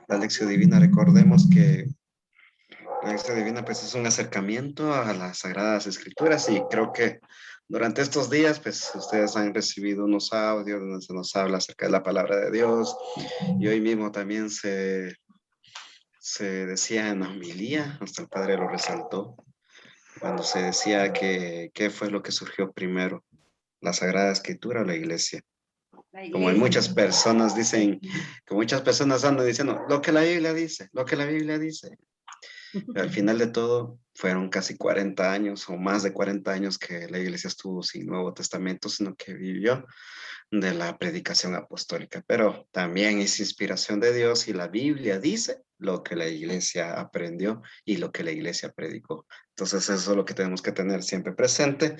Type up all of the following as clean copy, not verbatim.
la lección divina, recordemos que la lección divina pues es un acercamiento a las Sagradas Escrituras y creo que durante estos días pues ustedes han recibido unos audios donde se nos habla acerca de la palabra de Dios y hoy mismo también se decía en la homilía, hasta el Padre lo resaltó, cuando se decía que qué fue lo que surgió primero, la Sagrada Escritura o la Iglesia. Como hay muchas personas dicen, que muchas personas andan diciendo lo que la Biblia dice, lo que la Biblia dice. Pero al final de todo, fueron casi 40 años o más de 40 años que la iglesia estuvo sin Nuevo Testamento, sino que vivió de la predicación apostólica. Pero también es inspiración de Dios y la Biblia dice lo que la iglesia aprendió y lo que la iglesia predicó. Entonces eso es lo que tenemos que tener siempre presente.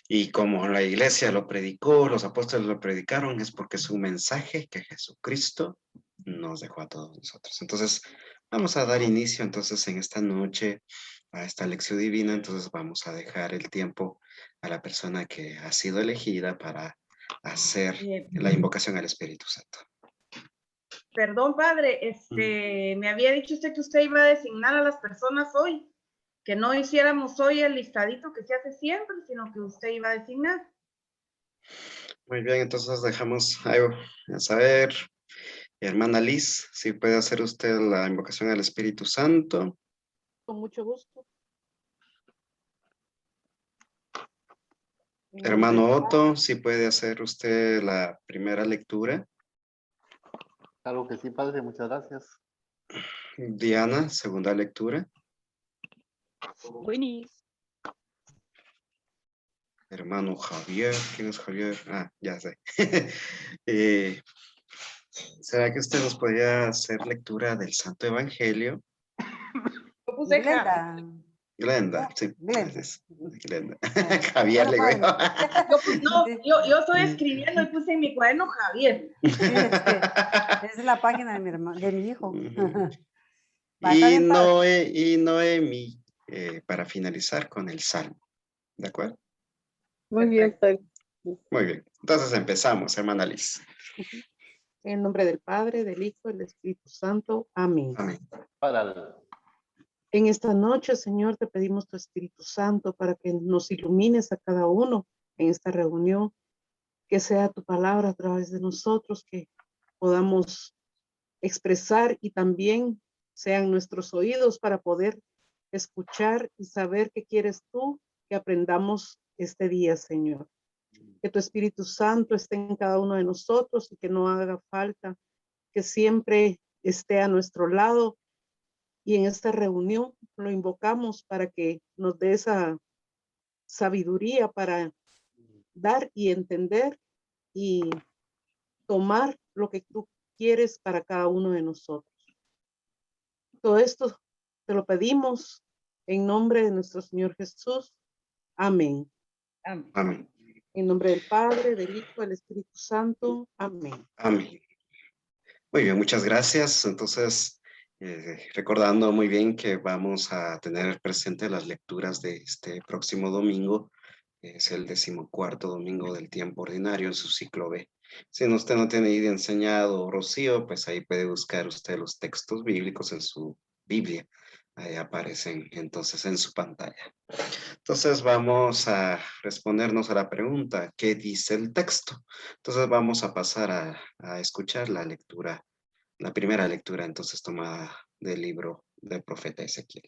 Y como la iglesia lo predicó, los apóstoles lo predicaron, es porque es un mensaje que Jesucristo nos dejó a todos nosotros. Entonces, vamos a dar inicio entonces en esta noche a esta lección divina. Entonces, vamos a dejar el tiempo a la persona que ha sido elegida para hacer la invocación al Espíritu Santo. Perdón, padre, me había dicho usted que usted iba a designar a las personas hoy, que no hiciéramos hoy el listadito que se hace siempre, sino que usted iba a designar. Muy bien, entonces dejamos algo a saber. Hermana Liz, si puede hacer usted la invocación al Espíritu Santo. Con mucho gusto. Hermano Otto, si puede hacer usted la primera lectura. Claro que sí, padre, muchas gracias. Diana, segunda lectura. Buenis. Hermano Javier, ¿quién es Javier? Ah, ya sé. ¿Será que usted nos podría hacer lectura del Santo Evangelio? Yo puse Glenda. Glenda, sí. Glenda. Gracias. Glenda. Javier Bueno, le padre. digo. no, yo estoy escribiendo y puse en mi cuaderno Javier. Sí, esa es la página de mi hermano, de mi hijo. Va, está Y bien, padre. Noemi, para finalizar con el Salmo. ¿De acuerdo? Muy bien, padre. Muy bien. Entonces empezamos, hermana Liz. En nombre del Padre, del Hijo, del Espíritu Santo. Amén. Amén. Para el En esta noche, Señor, te pedimos tu Espíritu Santo para que nos ilumines a cada uno en esta reunión, que sea tu palabra a través de nosotros, que podamos expresar y también sean nuestros oídos para poder escuchar y saber qué quieres tú que aprendamos este día, Señor. Que tu Espíritu Santo esté en cada uno de nosotros y que no haga falta, que siempre esté a nuestro lado. Y en esta reunión lo invocamos para que nos dé esa sabiduría para dar y entender y tomar lo que tú quieres para cada uno de nosotros. Todo esto te lo pedimos en nombre de nuestro Señor Jesús. Amén. Amén. En nombre del Padre, del Hijo, del Espíritu Santo. Amén. Amén. Muy bien, muchas gracias. Entonces, recordando muy bien que vamos a tener presente las lecturas de este próximo domingo, es el 14º domingo del tiempo ordinario en su ciclo B. Si usted no tiene idea enseñado, Rocío, pues ahí puede buscar usted los textos bíblicos en su Biblia. Ahí aparecen entonces en su pantalla. Entonces vamos a respondernos a la pregunta, ¿qué dice el texto? Entonces vamos a pasar a escuchar la lectura, la primera lectura entonces tomada del libro del profeta Ezequiel.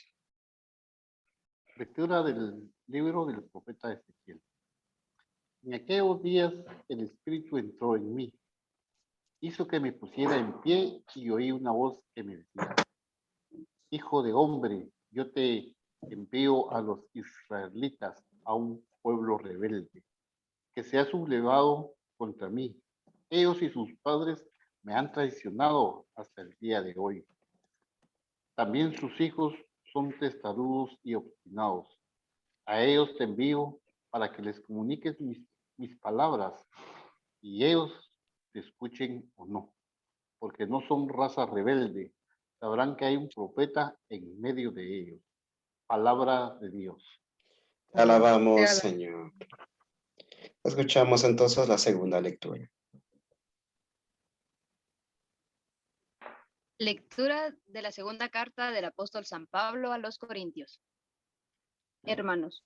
lectura del libro del profeta Ezequiel. En aquellos días el Espíritu entró en mí, hizo que me pusiera en pie y oí una voz que me decía: Hijo de hombre, yo te envío a los israelitas, a un pueblo rebelde, que se ha sublevado contra mí. Ellos y sus padres me han traicionado hasta el día de hoy. También sus hijos son testarudos y obstinados. A ellos te envío para que les comuniques mis palabras y ellos te escuchen o no, porque no son raza rebelde. Sabrán que hay un profeta en medio de ellos. Palabra de Dios. Alabamos, Señor. Escuchamos entonces la segunda lectura. Lectura de la segunda carta del apóstol San Pablo a los Corintios. Hermanos,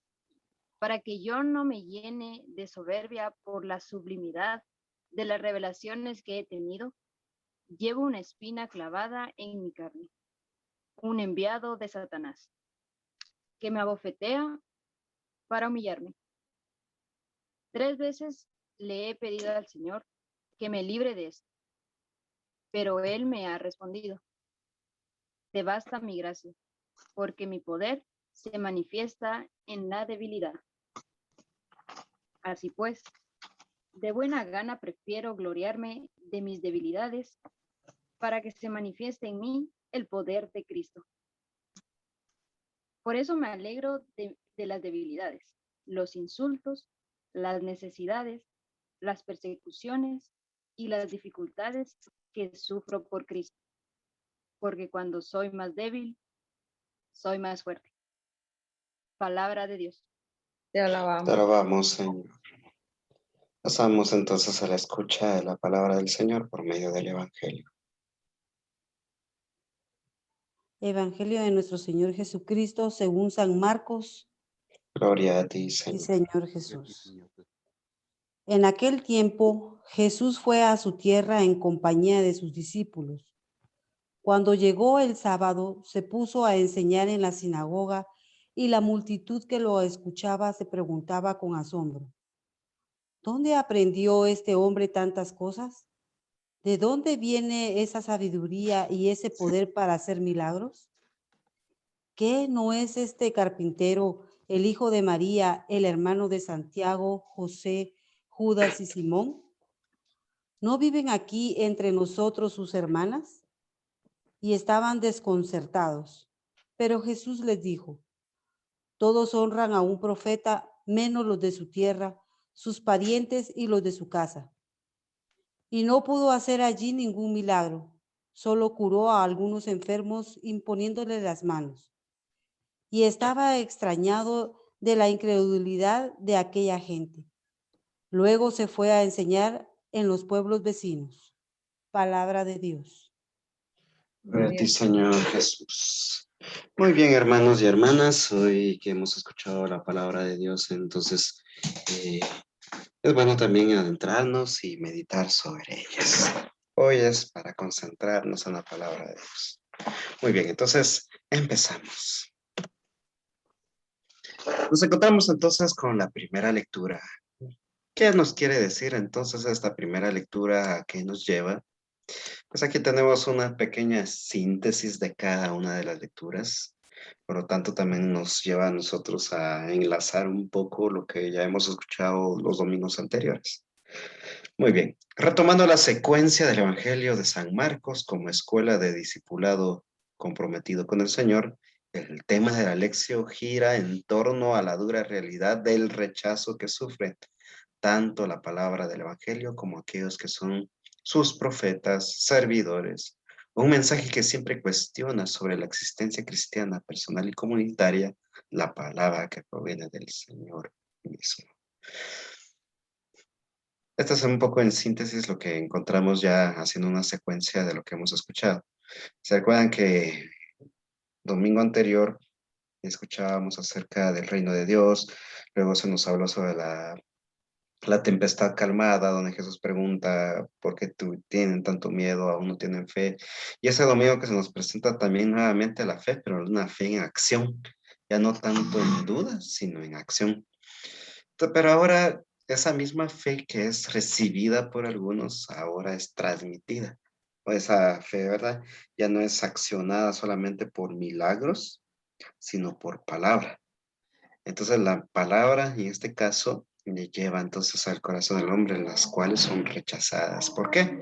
para que yo no me llene de soberbia por la sublimidad de las revelaciones que he tenido, llevo una espina clavada en mi carne, un enviado de Satanás, que me abofetea para humillarme. 3 veces le he pedido al Señor que me libre de esto, pero Él me ha respondido: te basta mi gracia, porque mi poder se manifiesta en la debilidad. Así pues, de buena gana prefiero gloriarme de mis debilidades para que se manifieste en mí el poder de Cristo. Por eso me alegro de las debilidades, los insultos, las necesidades, las persecuciones y las dificultades que sufro por Cristo. Porque cuando soy más débil, soy más fuerte. Palabra de Dios. Te Te alabamos. alabamos, Señor. Pasamos entonces a la escucha de la palabra del Señor por medio del Evangelio. Evangelio de nuestro Señor Jesucristo según San Marcos Gloria a ti, y Señor. Señor Gloria a ti, Jesús. Señor Jesús. En aquel tiempo Jesús fue a su tierra en compañía de sus discípulos. Cuando llegó el sábado, se puso a enseñar en la sinagoga y la multitud que lo escuchaba se preguntaba con asombro: ¿dónde aprendió este hombre tantas cosas? ¿De dónde viene esa sabiduría y ese poder para hacer milagros? ¿Qué no es este carpintero el hijo de María, el hermano de Santiago, José, Judas y Simón? ¿No viven aquí entre nosotros sus hermanas? Y estaban desconcertados. Pero Jesús les dijo: todos honran a un profeta, menos los de su tierra, sus parientes y los de su casa. Y no pudo hacer allí ningún milagro, solo curó a algunos enfermos imponiéndoles las manos. Y estaba extrañado de la incredulidad de aquella gente. Luego se fue a enseñar en los pueblos vecinos. Palabra de Dios. Gloria a ti, Señor Jesús. Muy bien, hermanos y hermanas, hoy que hemos escuchado la palabra de Dios, entonces es bueno también adentrarnos y meditar sobre ellas. Hoy es para concentrarnos en la palabra de Dios. Muy bien, entonces empezamos. Nos encontramos entonces con la primera lectura. ¿Qué nos quiere decir entonces esta primera lectura? ¿A qué nos lleva? Pues aquí tenemos una pequeña síntesis de cada una de las lecturas. Por lo tanto, también nos lleva a nosotros a enlazar un poco lo que ya hemos escuchado los domingos anteriores. Muy bien. Retomando la secuencia del Evangelio de San Marcos como escuela de discipulado comprometido con el Señor, el tema de la lección gira en torno a la dura realidad del rechazo que sufre tanto la palabra del Evangelio como aquellos que son sus profetas, servidores. Un mensaje que siempre cuestiona sobre la existencia cristiana, personal y comunitaria, la palabra que proviene del Señor mismo. Esto es un poco en síntesis lo que encontramos ya haciendo una secuencia de lo que hemos escuchado. ¿Se acuerdan que domingo anterior escuchábamos acerca del reino de Dios? Luego se nos habló sobre la tempestad calmada, donde Jesús pregunta por qué tienen tanto miedo, aún no tienen fe. Y ese domingo que se nos presenta también nuevamente la fe, pero una fe en acción, ya no tanto en dudas, sino en acción. Pero ahora esa misma fe que es recibida por algunos, ahora es transmitida. O esa fe, ¿verdad? Ya no es accionada solamente por milagros, sino por palabra. Entonces la palabra, en este caso, le lleva entonces al corazón del hombre, las cuales son rechazadas. ¿Por qué?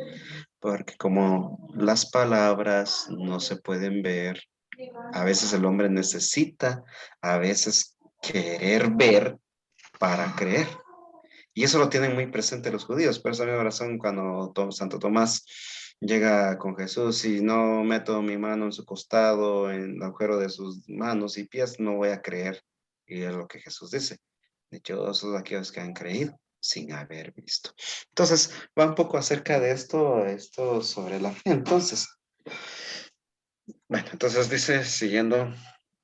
Porque como las palabras no se pueden ver, a veces el hombre necesita, a veces querer ver para creer. Y eso lo tienen muy presente los judíos. Por esa misma razón, cuando Santo Tomás llega con Jesús y no meto mi mano en su costado, en el agujero de sus manos y pies, no voy a creer. Y es lo que Jesús dice. Dichosos aquellos que han creído sin haber visto. Entonces, va un poco acerca de esto sobre la fe. Entonces, Bueno, entonces dice, siguiendo,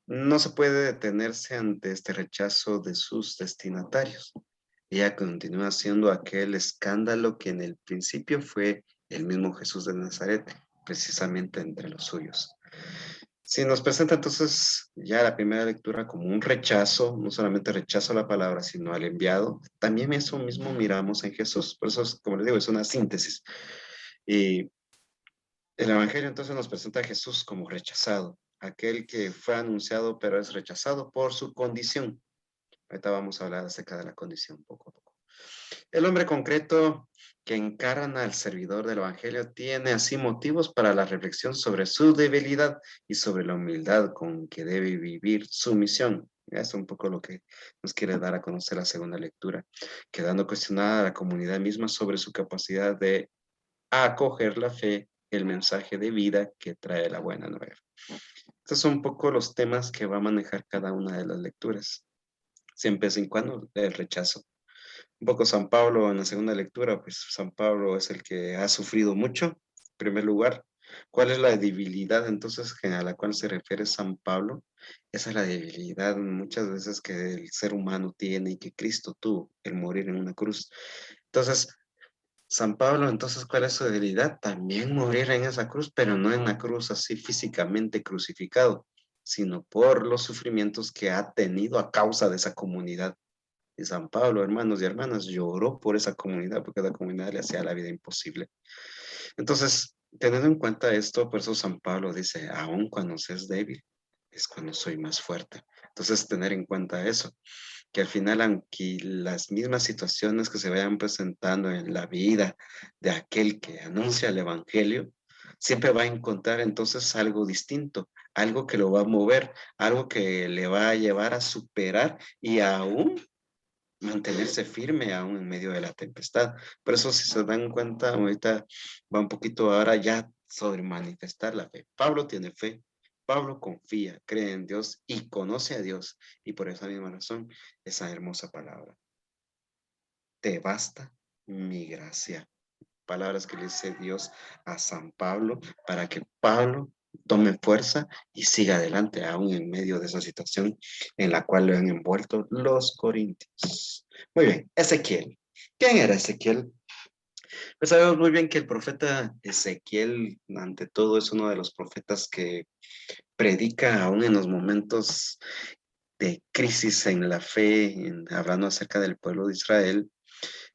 no se puede detenerse ante este rechazo de sus destinatarios. Ella continúa siendo aquel escándalo que en el principio fue el mismo Jesús de Nazaret, precisamente entre los suyos. Si nos presenta entonces ya la primera lectura como un rechazo, no solamente rechazo a la palabra, sino al enviado, también eso mismo miramos en Jesús. Por eso, como les digo, es una síntesis. Y el Evangelio entonces nos presenta a Jesús como rechazado, aquel que fue anunciado pero es rechazado por su condición. Ahorita vamos a hablar acerca de la condición poco a poco. El hombre concreto que encarna al servidor del Evangelio tiene así motivos para la reflexión sobre su debilidad y sobre la humildad con que debe vivir su misión. Es un poco lo que nos quiere dar a conocer la segunda lectura, quedando cuestionada la comunidad misma sobre su capacidad de acoger la fe, el mensaje de vida que trae la buena nueva. Estos son un poco los temas que va a manejar cada una de las lecturas. Siempre en cuando el rechazo. Un poco San Pablo en la segunda lectura, pues San Pablo es el que ha sufrido mucho, en primer lugar. ¿Cuál es la debilidad entonces a la cual se refiere San Pablo? Esa es la debilidad muchas veces que el ser humano tiene y que Cristo tuvo, el morir en una cruz. Entonces, San Pablo, entonces, ¿cuál es su debilidad? También morir en esa cruz, pero no en la cruz así físicamente crucificado, sino por los sufrimientos que ha tenido a causa de esa comunidad. Y San Pablo, hermanos y hermanas, lloró por esa comunidad, porque la comunidad le hacía la vida imposible. Entonces, teniendo en cuenta esto, por eso San Pablo dice, aun cuando se es débil, es cuando soy más fuerte. Entonces, tener en cuenta eso, que al final, aunque las mismas situaciones que se vayan presentando en la vida de aquel que anuncia el Evangelio, siempre va a encontrar entonces algo distinto, algo que lo va a mover, algo que le va a llevar a superar y aún mantenerse firme aún en medio de la tempestad. Por eso, si se dan cuenta, ahorita va un poquito ahora ya sobre manifestar la fe. Pablo tiene fe, Pablo confía, cree en Dios y conoce a Dios. Y por esa misma razón, esa hermosa palabra. Te basta mi gracia. Palabras que le dice Dios a San Pablo para que Pablo tome fuerza y siga adelante aún en medio de esa situación en la cual lo han envuelto los corintios. Muy bien, Ezequiel. ¿Quién era Ezequiel? Pues sabemos muy bien que el profeta Ezequiel, ante todo, es uno de los profetas que predica aún en los momentos de crisis en la fe, hablando acerca del pueblo de Israel.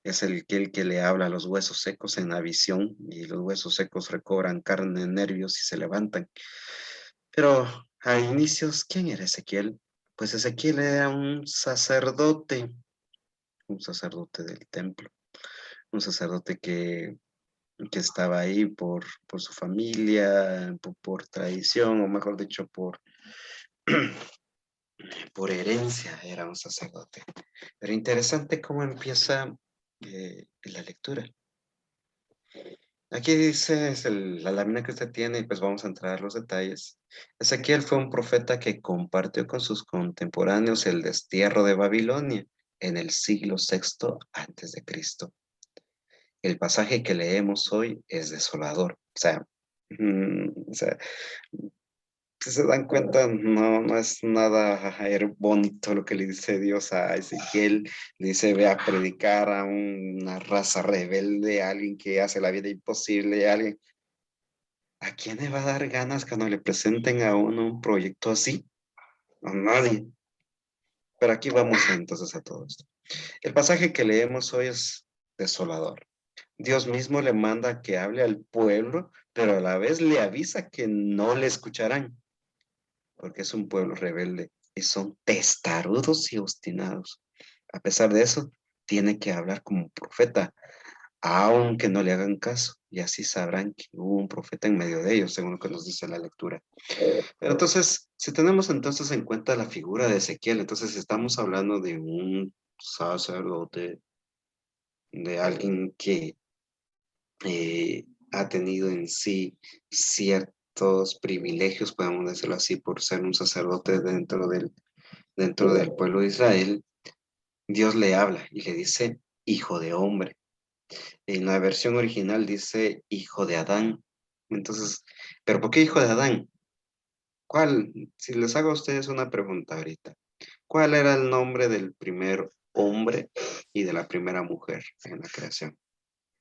Es el que le habla a los huesos secos en la visión y los huesos secos recobran carne, nervios y se levantan. Pero a inicios, ¿quién era Ezequiel? Pues Ezequiel era un sacerdote del templo, un sacerdote que estaba ahí por su familia, por tradición, o mejor dicho, por herencia, era un sacerdote. Pero interesante cómo empieza la lectura. Aquí dice la lámina que usted tiene y pues vamos a entrar a los detalles. Ezequiel fue un profeta que compartió con sus contemporáneos el destierro de Babilonia en el siglo VI antes de Cristo. El pasaje que leemos hoy es desolador. O sea, si se dan cuenta, no es nada bonito lo que le dice Dios a Ezequiel. Le dice, ve a predicar a una raza rebelde, a alguien que hace la vida imposible, a alguien. ¿A quién le va a dar ganas cuando le presenten a uno un proyecto así? A nadie. Pero aquí vamos entonces a todo esto. El pasaje que leemos hoy es desolador. Dios mismo le manda que hable al pueblo, pero a la vez le avisa que no le escucharán, porque es un pueblo rebelde y son testarudos y obstinados. A pesar de eso, tiene que hablar como profeta, aunque no le hagan caso, y así sabrán que hubo un profeta en medio de ellos, según lo que nos dice la lectura. Pero entonces, si tenemos entonces en cuenta la figura de Ezequiel, entonces estamos hablando de un sacerdote, de alguien que ha tenido en sí ciertos privilegios, podemos decirlo así, por ser un sacerdote dentro del pueblo de Israel. Dios le habla y le dice, hijo de hombre. En la versión original dice, hijo de Adán. Entonces, ¿pero por qué hijo de Adán? Si les hago a ustedes una pregunta ahorita, ¿cuál era el nombre del primer hombre y de la primera mujer en la creación?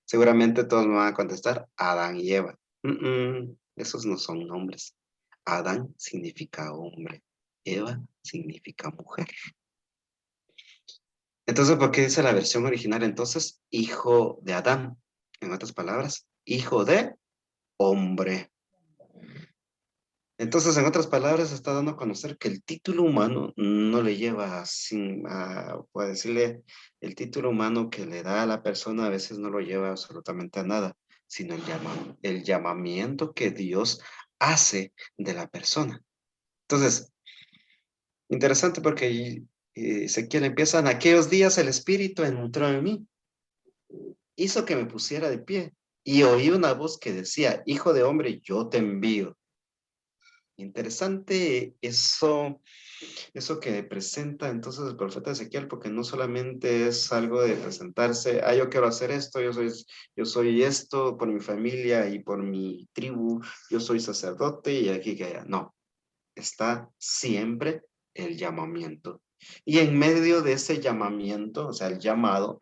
Seguramente todos me van a contestar Adán y Eva. Esos no son nombres. Adán significa hombre, Eva significa mujer. Entonces, ¿por qué dice la versión original? Entonces, hijo de Adán. En otras palabras, hijo de hombre. Entonces, en otras palabras, está dando a conocer que el título humano no le lleva puede decirle, el título humano que le da a la persona a veces no lo lleva absolutamente a nada, sino el llamamiento que Dios hace de la persona. Entonces, interesante porque Ezequiel empieza, en aquellos días el Espíritu entró en mí, hizo que me pusiera de pie y oí una voz que decía, hijo de hombre, yo te envío. Interesante eso que presenta entonces el profeta Ezequiel, porque no solamente es algo de presentarse, yo quiero hacer esto, yo soy esto por mi familia y por mi tribu, yo soy sacerdote y aquí que allá. No, está siempre el llamamiento. Y en medio de ese llamamiento, o sea, el llamado,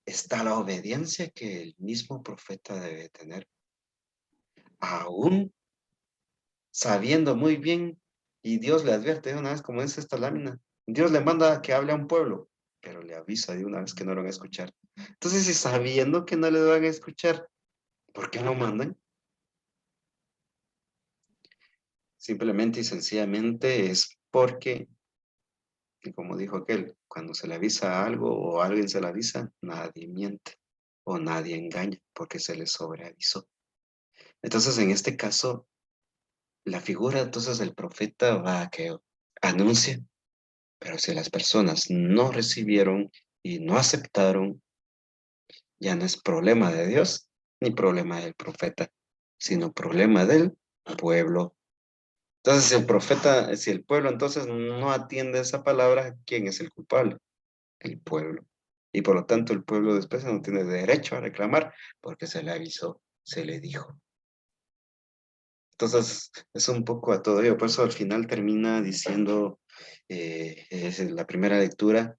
está la obediencia que el mismo profeta debe tener. Aún sabiendo muy bien, y Dios le advierte de una vez, como dice esta lámina, Dios le manda que hable a un pueblo, pero le avisa de una vez que no lo van a escuchar. Entonces, si sabiendo que no le van a escuchar, ¿por qué no mandan? Simplemente y sencillamente es porque, y como dijo aquel, cuando se le avisa algo o alguien se le avisa, nadie miente o nadie engaña porque se le sobreavisó. Entonces, en este caso, la figura entonces del profeta va a que anuncia. Pero si las personas no recibieron y no aceptaron, ya no es problema de Dios ni problema del profeta, sino problema del pueblo. Entonces, si el pueblo entonces no atiende esa palabra, ¿quién es el culpable? El pueblo. Y por lo tanto, el pueblo después no tiene derecho a reclamar porque se le avisó, se le dijo. Entonces, es un poco a todo ello. Por eso al final termina diciendo, es la primera lectura,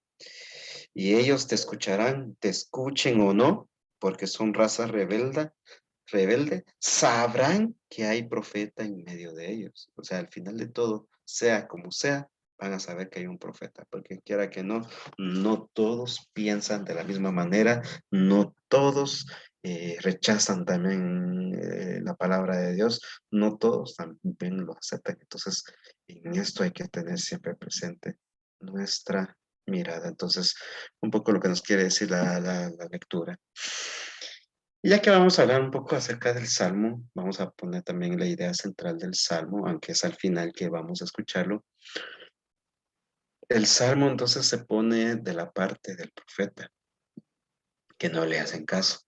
y ellos te escucharán, te escuchen o no, porque son raza rebelde, sabrán que hay profeta en medio de ellos. O sea, al final de todo, sea como sea, van a saber que hay un profeta, porque quiera que no, no todos piensan de la misma manera, no todos rechazan también la palabra de Dios, no todos también lo aceptan. Entonces, en esto hay que tener siempre presente nuestra mirada. Entonces, un poco lo que nos quiere decir la lectura. Y ya que vamos a hablar un poco acerca del Salmo, vamos a poner también la idea central del Salmo, aunque es al final que vamos a escucharlo. El Salmo entonces se pone de la parte del profeta, que no le hacen caso,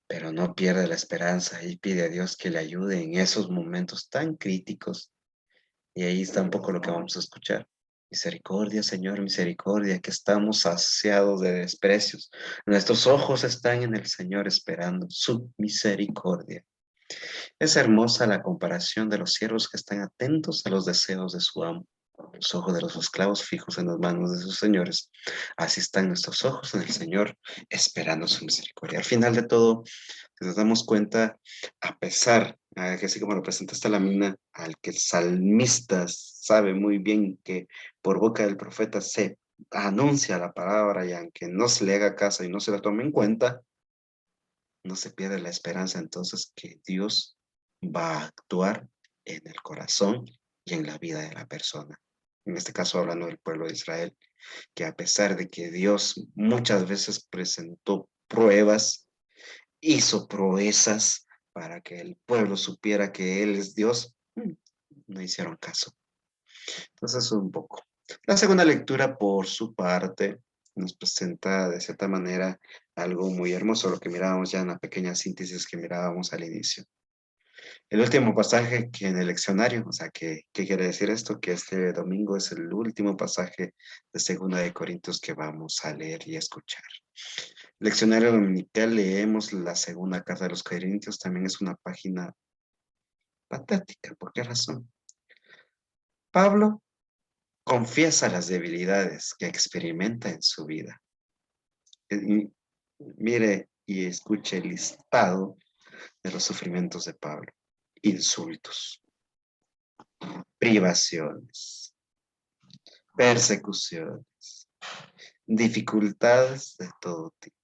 pero no pierde la esperanza y pide a Dios que le ayude en esos momentos tan críticos. Y ahí está un poco lo que vamos a escuchar. Misericordia, Señor, misericordia, que estamos saciados de desprecios. Nuestros ojos están en el Señor esperando su misericordia. Es hermosa la comparación de los siervos que están atentos a los deseos de su amo. Los ojos de los esclavos fijos en las manos de sus señores. Así están nuestros ojos en el Señor, esperando su misericordia. Al final de todo, si nos damos cuenta, a pesar, que así como lo presenta esta lámina, al que el salmista sabe muy bien que por boca del profeta se anuncia la palabra y aunque no se le haga caso y no se la tome en cuenta, no se pierde la esperanza entonces que Dios va a actuar en el corazón y en la vida de la persona. En este caso hablando del pueblo de Israel, que a pesar de que Dios muchas veces presentó pruebas, hizo proezas para que el pueblo supiera que Él es Dios, no hicieron caso. Entonces un poco. La segunda lectura, por su parte, nos presenta de cierta manera algo muy hermoso, lo que mirábamos ya en la pequeña síntesis que mirábamos al inicio. El último pasaje que en el leccionario, o sea, ¿qué quiere decir esto? Que este domingo es el último pasaje de 2 Corintios que vamos a leer y escuchar. Leccionario dominical, leemos la segunda carta de los Corintios, también es una página patética. ¿Por qué razón? Pablo confiesa las debilidades que experimenta en su vida. Y mire y escuche el listado de los sufrimientos de Pablo. Insultos, privaciones, persecuciones, dificultades de todo tipo.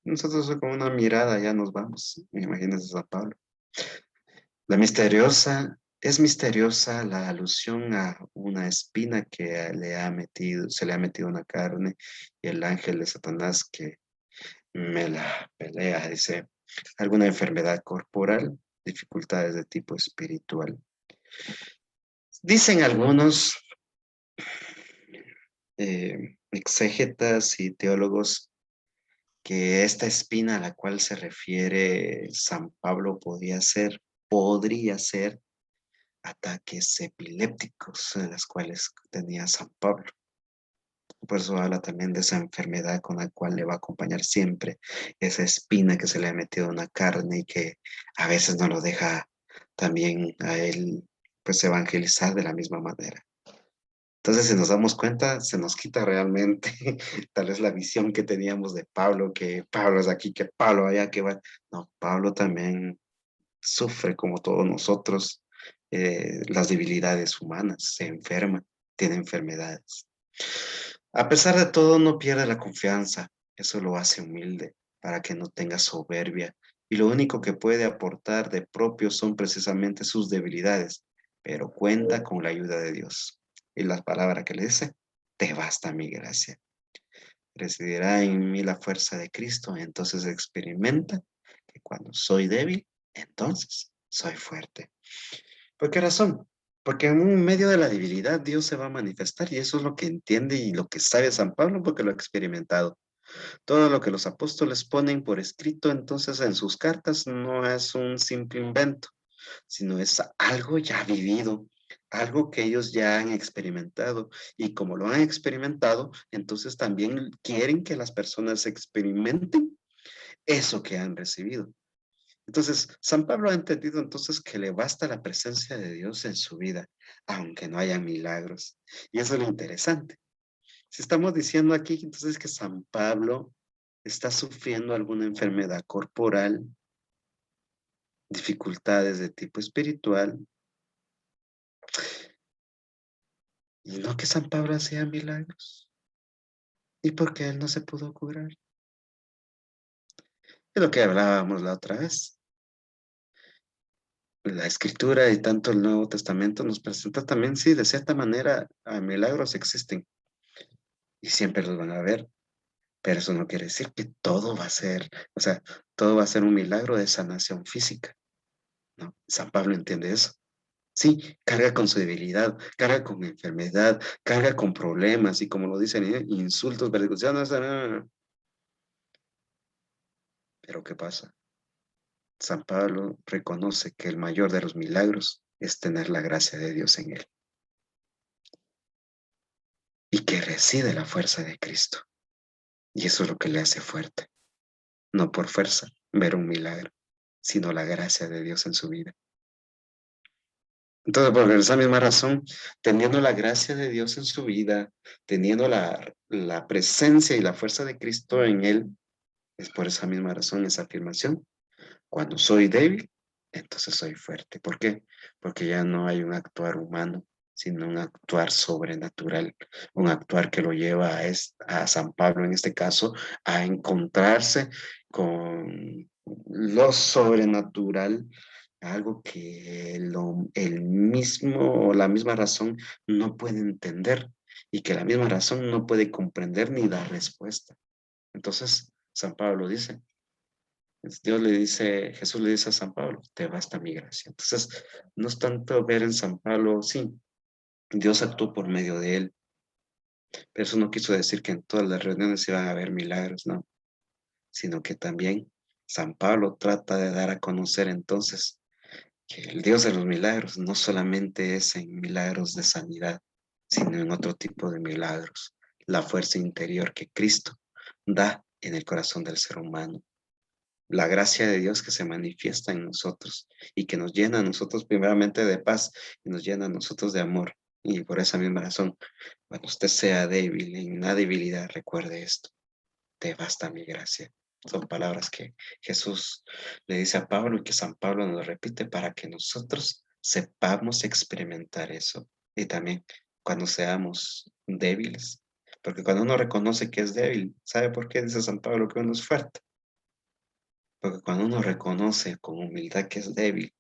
Nosotros con una mirada ya nos vamos. Imagínense a Pablo. Es misteriosa la alusión a una espina que se le ha metido una carne y el ángel de Satanás que me la pelea, dice, alguna enfermedad corporal, dificultades de tipo espiritual. Dicen algunos exégetas y teólogos que esta espina a la cual se refiere San Pablo podría ser ataques epilépticos de las cuales tenía San Pablo. Por eso habla también de esa enfermedad con la cual le va a acompañar siempre esa espina que se le ha metido en una carne y que a veces no lo deja también a él pues evangelizar de la misma manera. Entonces, si nos damos cuenta, se nos quita realmente tal vez la visión que teníamos de Pablo, que Pablo es aquí, que Pablo allá, que va. No, Pablo también sufre como todos nosotros las debilidades humanas, se enferma, tiene enfermedades. A pesar de todo, no pierde la confianza, eso lo hace humilde, para que no tenga soberbia, y lo único que puede aportar de propio son precisamente sus debilidades, pero cuenta con la ayuda de Dios. Y la palabra que le dice, te basta mi gracia. Residirá en mí la fuerza de Cristo, entonces experimenta que cuando soy débil, entonces soy fuerte. ¿Por qué razón? Porque en medio de la debilidad Dios se va a manifestar y eso es lo que entiende y lo que sabe San Pablo porque lo ha experimentado. Todo lo que los apóstoles ponen por escrito entonces en sus cartas no es un simple invento, sino es algo ya vivido, algo que ellos ya han experimentado. Y como lo han experimentado, entonces también quieren que las personas experimenten eso que han recibido. Entonces, San Pablo ha entendido entonces que le basta la presencia de Dios en su vida, aunque no haya milagros. Y eso es lo interesante. Si estamos diciendo aquí entonces que San Pablo está sufriendo alguna enfermedad corporal, dificultades de tipo espiritual, y no que San Pablo hacía milagros. ¿Y por qué él no se pudo curar? Es lo que hablábamos la otra vez. La Escritura y tanto el Nuevo Testamento nos presenta también, sí, de cierta manera, milagros existen y siempre los van a ver, pero eso no quiere decir que todo va a ser, o sea, todo va a ser un milagro de sanación física, ¿no? San Pablo entiende eso. Sí, carga con su debilidad, carga con enfermedad, carga con problemas y como lo dicen, insultos, persecuciones, pero ¿qué pasa? San Pablo reconoce que el mayor de los milagros es tener la gracia de Dios en él y que reside la fuerza de Cristo. Y eso es lo que le hace fuerte. No por fuerza ver un milagro, sino la gracia de Dios en su vida. Entonces, por esa misma razón, teniendo la gracia de Dios en su vida, teniendo la presencia y la fuerza de Cristo en él, es por esa misma razón esa afirmación. Cuando soy débil, entonces soy fuerte. ¿Por qué? Porque ya no hay un actuar humano, sino un actuar sobrenatural, un actuar que lo lleva a San Pablo, en este caso, a encontrarse con lo sobrenatural, algo que el mismo o la misma razón no puede entender y que la misma razón no puede comprender ni dar respuesta. Entonces, San Pablo dice, Jesús le dice a San Pablo, te basta mi gracia. Entonces, no es tanto ver en San Pablo, sí, Dios actuó por medio de él, pero eso no quiso decir que en todas las reuniones iban a haber milagros, no, sino que también San Pablo trata de dar a conocer entonces que el Dios de los milagros no solamente es en milagros de sanidad, sino en otro tipo de milagros, la fuerza interior que Cristo da en el corazón del ser humano. la gracia de Dios que se manifiesta en nosotros y que nos llena a nosotros primeramente de paz y nos llena a nosotros de amor. Y por esa misma razón, cuando usted sea débil, en la debilidad, recuerde esto: te basta mi gracia. Son palabras que Jesús le dice a Pablo y que San Pablo nos repite para que nosotros sepamos experimentar eso. Y también cuando seamos débiles, porque cuando uno reconoce que es débil, ¿sabe por qué dice San Pablo que uno es fuerte? Porque cuando uno reconoce con humildad que es débil,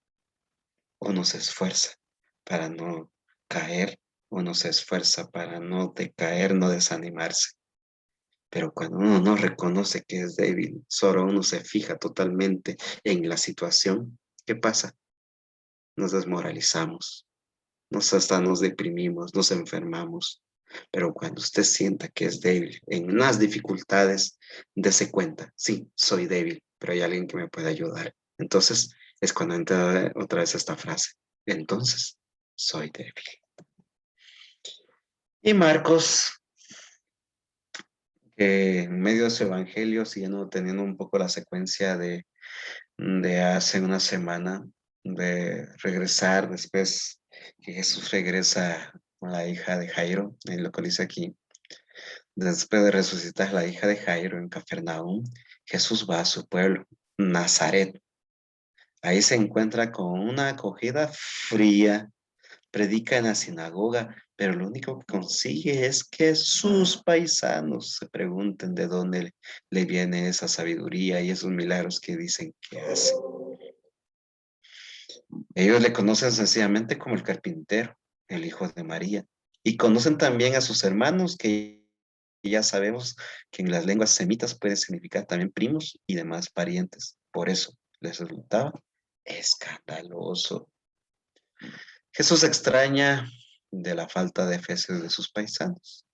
uno se esfuerza para no caer, uno se esfuerza para no decaer, no desanimarse. Pero cuando uno no reconoce que es débil, solo uno se fija totalmente en la situación, ¿qué pasa? Nos desmoralizamos, hasta nos deprimimos, nos enfermamos. Pero cuando usted sienta que es débil en las dificultades, dése cuenta: sí, soy débil, pero hay alguien que me puede ayudar. Entonces es cuando entra otra vez esta frase: entonces soy débil. Y Marcos, que en medio de su evangelio, siguiendo teniendo un poco la secuencia de hace una semana, de regresar después que Jesús regresa con la hija de Jairo, en lo que dice aquí: después de resucitar la hija de Jairo en Cafarnaúm, Jesús va a su pueblo, Nazaret. Ahí se encuentra con una acogida fría, predica en la sinagoga, pero lo único que consigue es que sus paisanos se pregunten de dónde le viene esa sabiduría y esos milagros que dicen que hace. Ellos le conocen sencillamente como el carpintero, el hijo de María, y conocen también a sus hermanos, que ya sabemos que en las lenguas semitas puede significar también primos y demás parientes. Por eso les resultaba escandaloso. Jesús extraña de la falta de fe de sus paisanos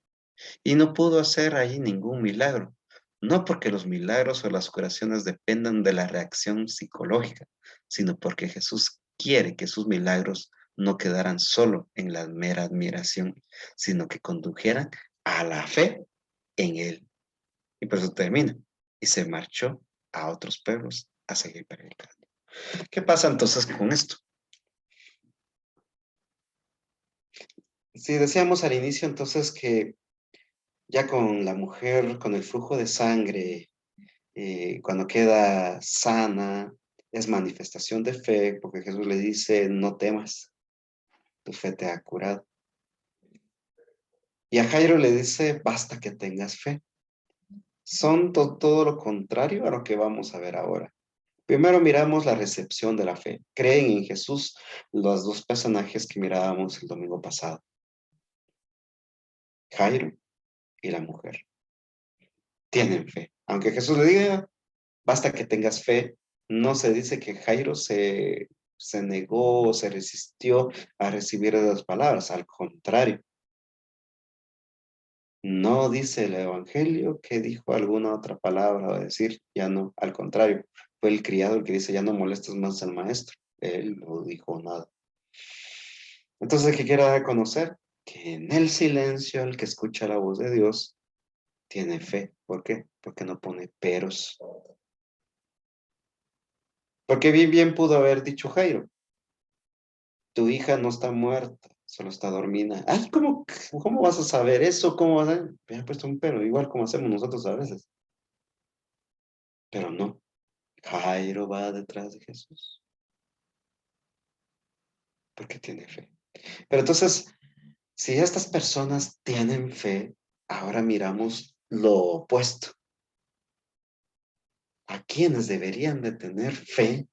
y no pudo hacer allí ningún milagro. No porque los milagros o las curaciones dependan de la reacción psicológica, sino porque Jesús quiere que sus milagros no quedaran solo en la mera admiración, sino que condujeran a la fe en Él. Y por eso termina: y se marchó a otros pueblos a seguir predicando. ¿Qué pasa entonces con esto? Si decíamos al inicio entonces que ya con la mujer, con el flujo de sangre, cuando queda sana, es manifestación de fe, porque Jesús le dice: no temas, tu fe te ha curado. Y a Jairo le dice: basta que tengas fe. Son todo lo contrario a lo que vamos a ver ahora. Primero miramos la recepción de la fe. Creen en Jesús los dos personajes que mirábamos el domingo pasado: Jairo y la mujer. Tienen fe. Aunque Jesús le diga: basta que tengas fe, no se dice que Jairo se negó o se resistió a recibir las palabras. Al contrario, no dice el Evangelio que dijo alguna otra palabra o decir ya no. Al contrario, fue el criado el que dice: ya no molestes más al maestro. Él no dijo nada. Entonces, ¿qué quiere dar a conocer? Que en el silencio el que escucha la voz de Dios tiene fe. ¿Por qué? Porque no pone peros. Porque bien pudo haber dicho Jairo: tu hija no está muerta, solo está dormida. Ay, ¿cómo vas a saber eso? ¿Cómo vas a...? Me ha puesto un pero, igual como hacemos nosotros a veces. Pero no, Jairo va detrás de Jesús porque tiene fe. Pero entonces, si estas personas tienen fe, ahora miramos lo opuesto. A quienes deberían de tener fe,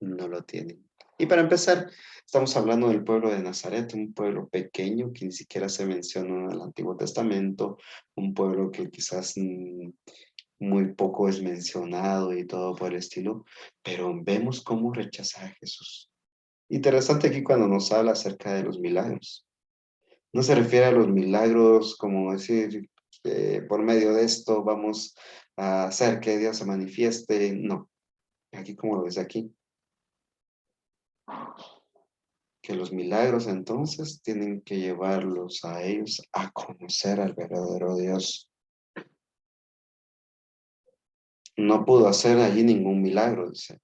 no lo tienen. Y para empezar, estamos hablando del pueblo de Nazaret, un pueblo pequeño que ni siquiera se menciona en el Antiguo Testamento, un pueblo que quizás muy poco es mencionado y todo por el estilo, pero vemos cómo rechaza a Jesús. Interesante aquí cuando nos habla acerca de los milagros. No se refiere a los milagros como decir, por medio de esto vamos a hacer que Dios se manifieste. No, aquí como lo ves aquí, que los milagros entonces tienen que llevarlos a ellos a conocer al verdadero Dios. no pudo hacer allí ningún milagro, dice.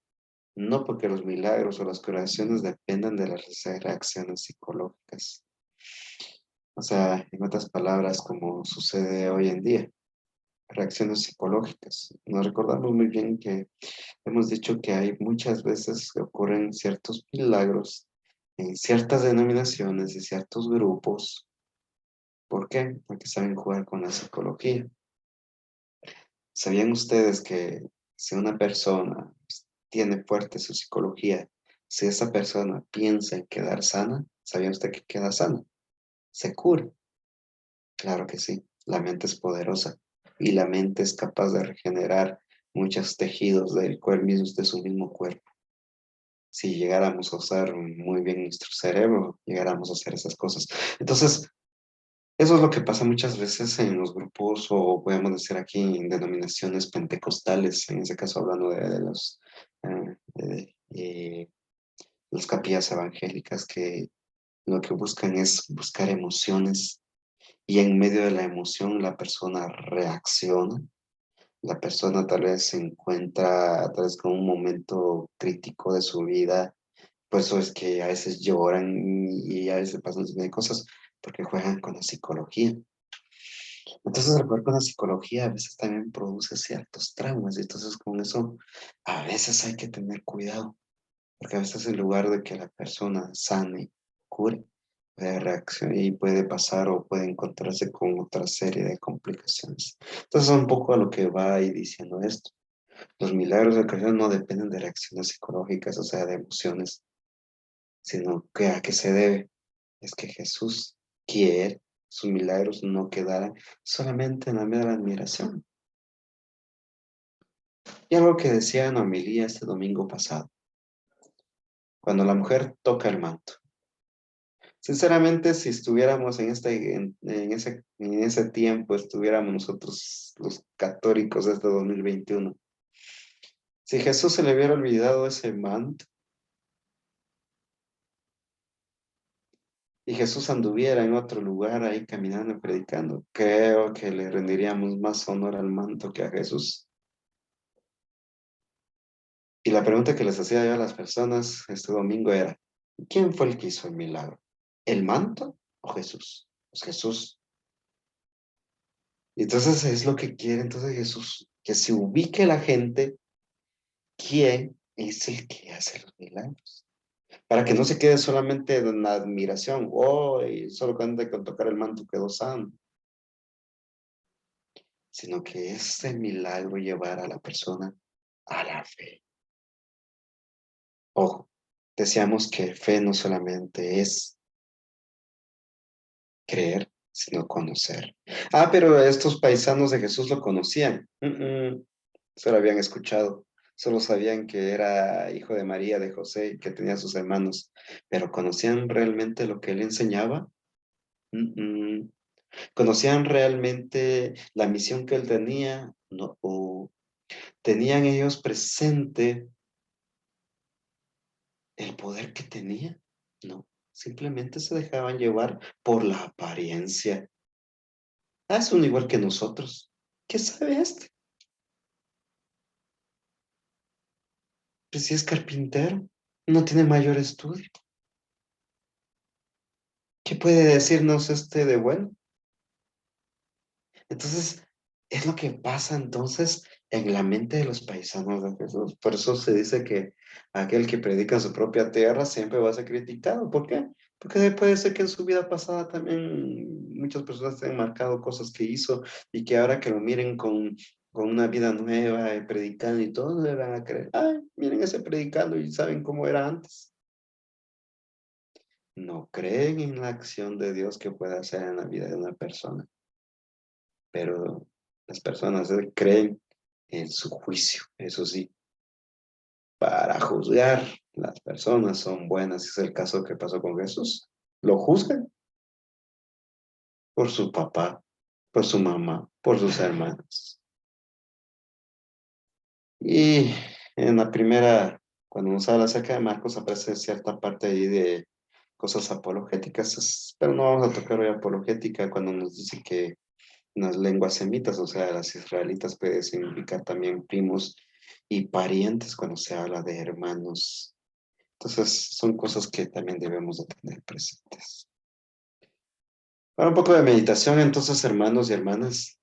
No porque los milagros o las curaciones dependan de las reacciones psicológicas. O sea, en otras palabras, como sucede hoy en día, reacciones psicológicas. Nos recordamos muy bien que hemos dicho que hay muchas veces que ocurren ciertos milagros en ciertas denominaciones y ciertos grupos. ¿Por qué? Porque saben jugar con la psicología. ¿Sabían ustedes que si una persona tiene fuerte su psicología, si esa persona piensa en quedar sana, ¿sabía usted que queda sana? Se cura. Claro que sí, la mente es poderosa y la mente es capaz de regenerar muchos tejidos del cuerpo, de su mismo cuerpo. Si llegáramos a usar muy bien nuestro cerebro, llegáramos a hacer esas cosas. Entonces, eso es lo que pasa muchas veces en los grupos, o podemos decir aquí en denominaciones pentecostales, en ese caso hablando de las capillas evangélicas, que lo que buscan es buscar emociones y en medio de la emoción la persona reacciona. La persona tal vez se encuentra tal vez con un momento crítico de su vida, por eso es que a veces lloran y a veces pasan de cosas porque juegan con la psicología. Entonces, el jugar con la psicología a veces también produce ciertos traumas, y entonces con eso a veces hay que tener cuidado, porque a veces en lugar de que la persona sane, cure, puede reaccionar y puede pasar o puede encontrarse con otra serie de complicaciones. Entonces, un poco a lo que va ahí diciendo esto. Los milagros de creación no dependen de reacciones psicológicas, o sea, de emociones, sino que a qué se debe. Es que Jesús quiere sus milagros no quedaran solamente en la mera admiración. Y algo que decía en homilía este domingo pasado, cuando la mujer toca el manto. Sinceramente, si estuviéramos en ese tiempo, estuviéramos nosotros los católicos de este 2021, si Jesús se le hubiera olvidado ese manto y Jesús anduviera en otro lugar ahí caminando y predicando, creo que le rendiríamos más honor al manto que a Jesús. Y la pregunta que les hacía yo a las personas este domingo era, ¿quién fue el que hizo el milagro? ¿El manto o Jesús? Pues Jesús. Y entonces es lo que quiere entonces Jesús, que se ubique la gente, quién es el que hace los milagros. Para que no se quede solamente en la admiración, oh, y solo con tocar el manto quedó sano, sino que ese milagro llevar a la persona a la fe. Ojo, decíamos que fe no solamente es creer, sino conocer. Ah, pero estos paisanos de Jesús lo conocían. Se lo habían escuchado. Solo sabían que era hijo de María, de José, y que tenía sus hermanos. Pero ¿conocían realmente lo que él enseñaba? ¿Conocían realmente la misión que él tenía? No. ¿O tenían ellos presente el poder que tenía? No. Simplemente se dejaban llevar por la apariencia. Ah, es un igual que nosotros. ¿Qué sabe este? Pues si es carpintero, no tiene mayor estudio. ¿Qué puede decirnos este de bueno? Entonces, es lo que pasa entonces en la mente de los paisanos de Jesús. Por eso se dice que aquel que predica en su propia tierra siempre va a ser criticado. ¿Por qué? Porque puede ser que en su vida pasada también muchas personas tengan marcado cosas que hizo y que ahora que lo miren con una vida nueva, predicando y todo, le van a creer, ay, miren ese predicando y saben cómo era antes. No creen en la acción de Dios que puede hacer en la vida de una persona, pero las personas creen en su juicio, eso sí, para juzgar. Las personas son buenas, es el caso que pasó con Jesús. Lo juzgan por su papá, por su mamá, por sus hermanos. Y en la primera, cuando nos habla acerca de Marcos, aparece cierta parte ahí de cosas apologéticas, pero no vamos a tocar hoy apologética cuando nos dice que en las lenguas semitas, o sea, las israelitas, puede significar también primos y parientes cuando se habla de hermanos. Entonces, son cosas que también debemos de tener presentes. Para un poco de meditación, entonces, hermanos y hermanas,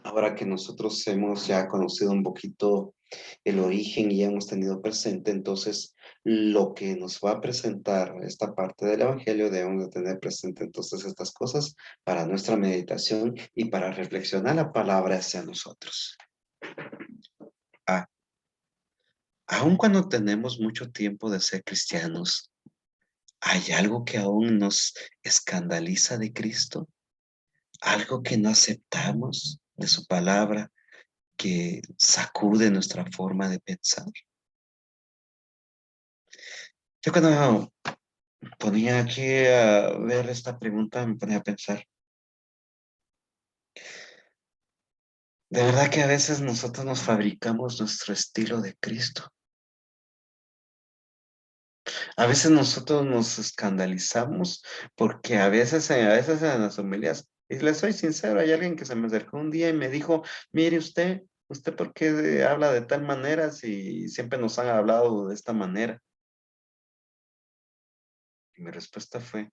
ahora que nosotros hemos ya conocido un poquito el origen y hemos tenido presente, entonces, lo que nos va a presentar esta parte del Evangelio, debemos de tener presente entonces estas cosas para nuestra meditación y para reflexionar la palabra hacia nosotros. Aun cuando tenemos mucho tiempo de ser cristianos, ¿hay algo que aún nos escandaliza de Cristo? ¿Algo que no aceptamos de su palabra que sacude nuestra forma de pensar? Yo cuando ponía aquí a ver esta pregunta me ponía a pensar, de verdad que a veces nosotros nos fabricamos nuestro estilo de Cristo. A veces nosotros nos escandalizamos porque a veces en las homilías, y les soy sincero, hay alguien que se me acercó un día y me dijo, mire ¿usted por qué habla de tal manera si siempre nos han hablado de esta manera? Y mi respuesta fue,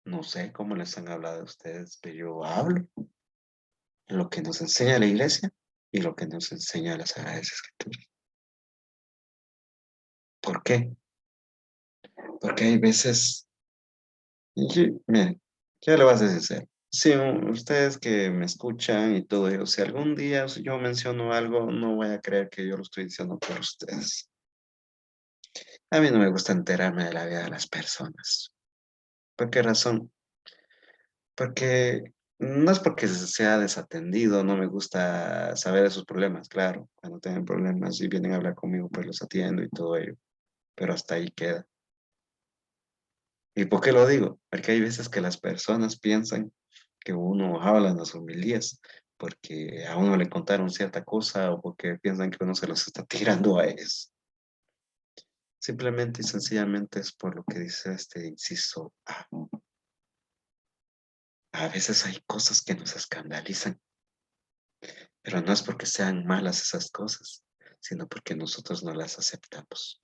no sé cómo les han hablado a ustedes, pero yo hablo lo que nos enseña la iglesia y lo que nos enseña las Sagradas Escrituras. ¿Por qué? Porque hay veces, miren, ¿qué le vas a decir? Si ustedes que me escuchan y todo eso, si algún día yo menciono algo, no voy a creer que yo lo estoy diciendo por ustedes. A mí no me gusta enterarme de la vida de las personas. ¿Por qué razón? Porque no es porque sea desatendido, no me gusta saber de sus problemas, claro. Cuando tienen problemas y vienen a hablar conmigo, pues los atiendo y todo ello. Pero hasta ahí queda. ¿Y por qué lo digo? Porque hay veces que las personas piensan que uno habla en las homilías porque a uno le contaron cierta cosa o porque piensan que uno se los está tirando a ellos. Simplemente y sencillamente es por lo que dice este inciso A. A veces hay cosas que nos escandalizan, pero no es porque sean malas esas cosas, sino porque nosotros no las aceptamos.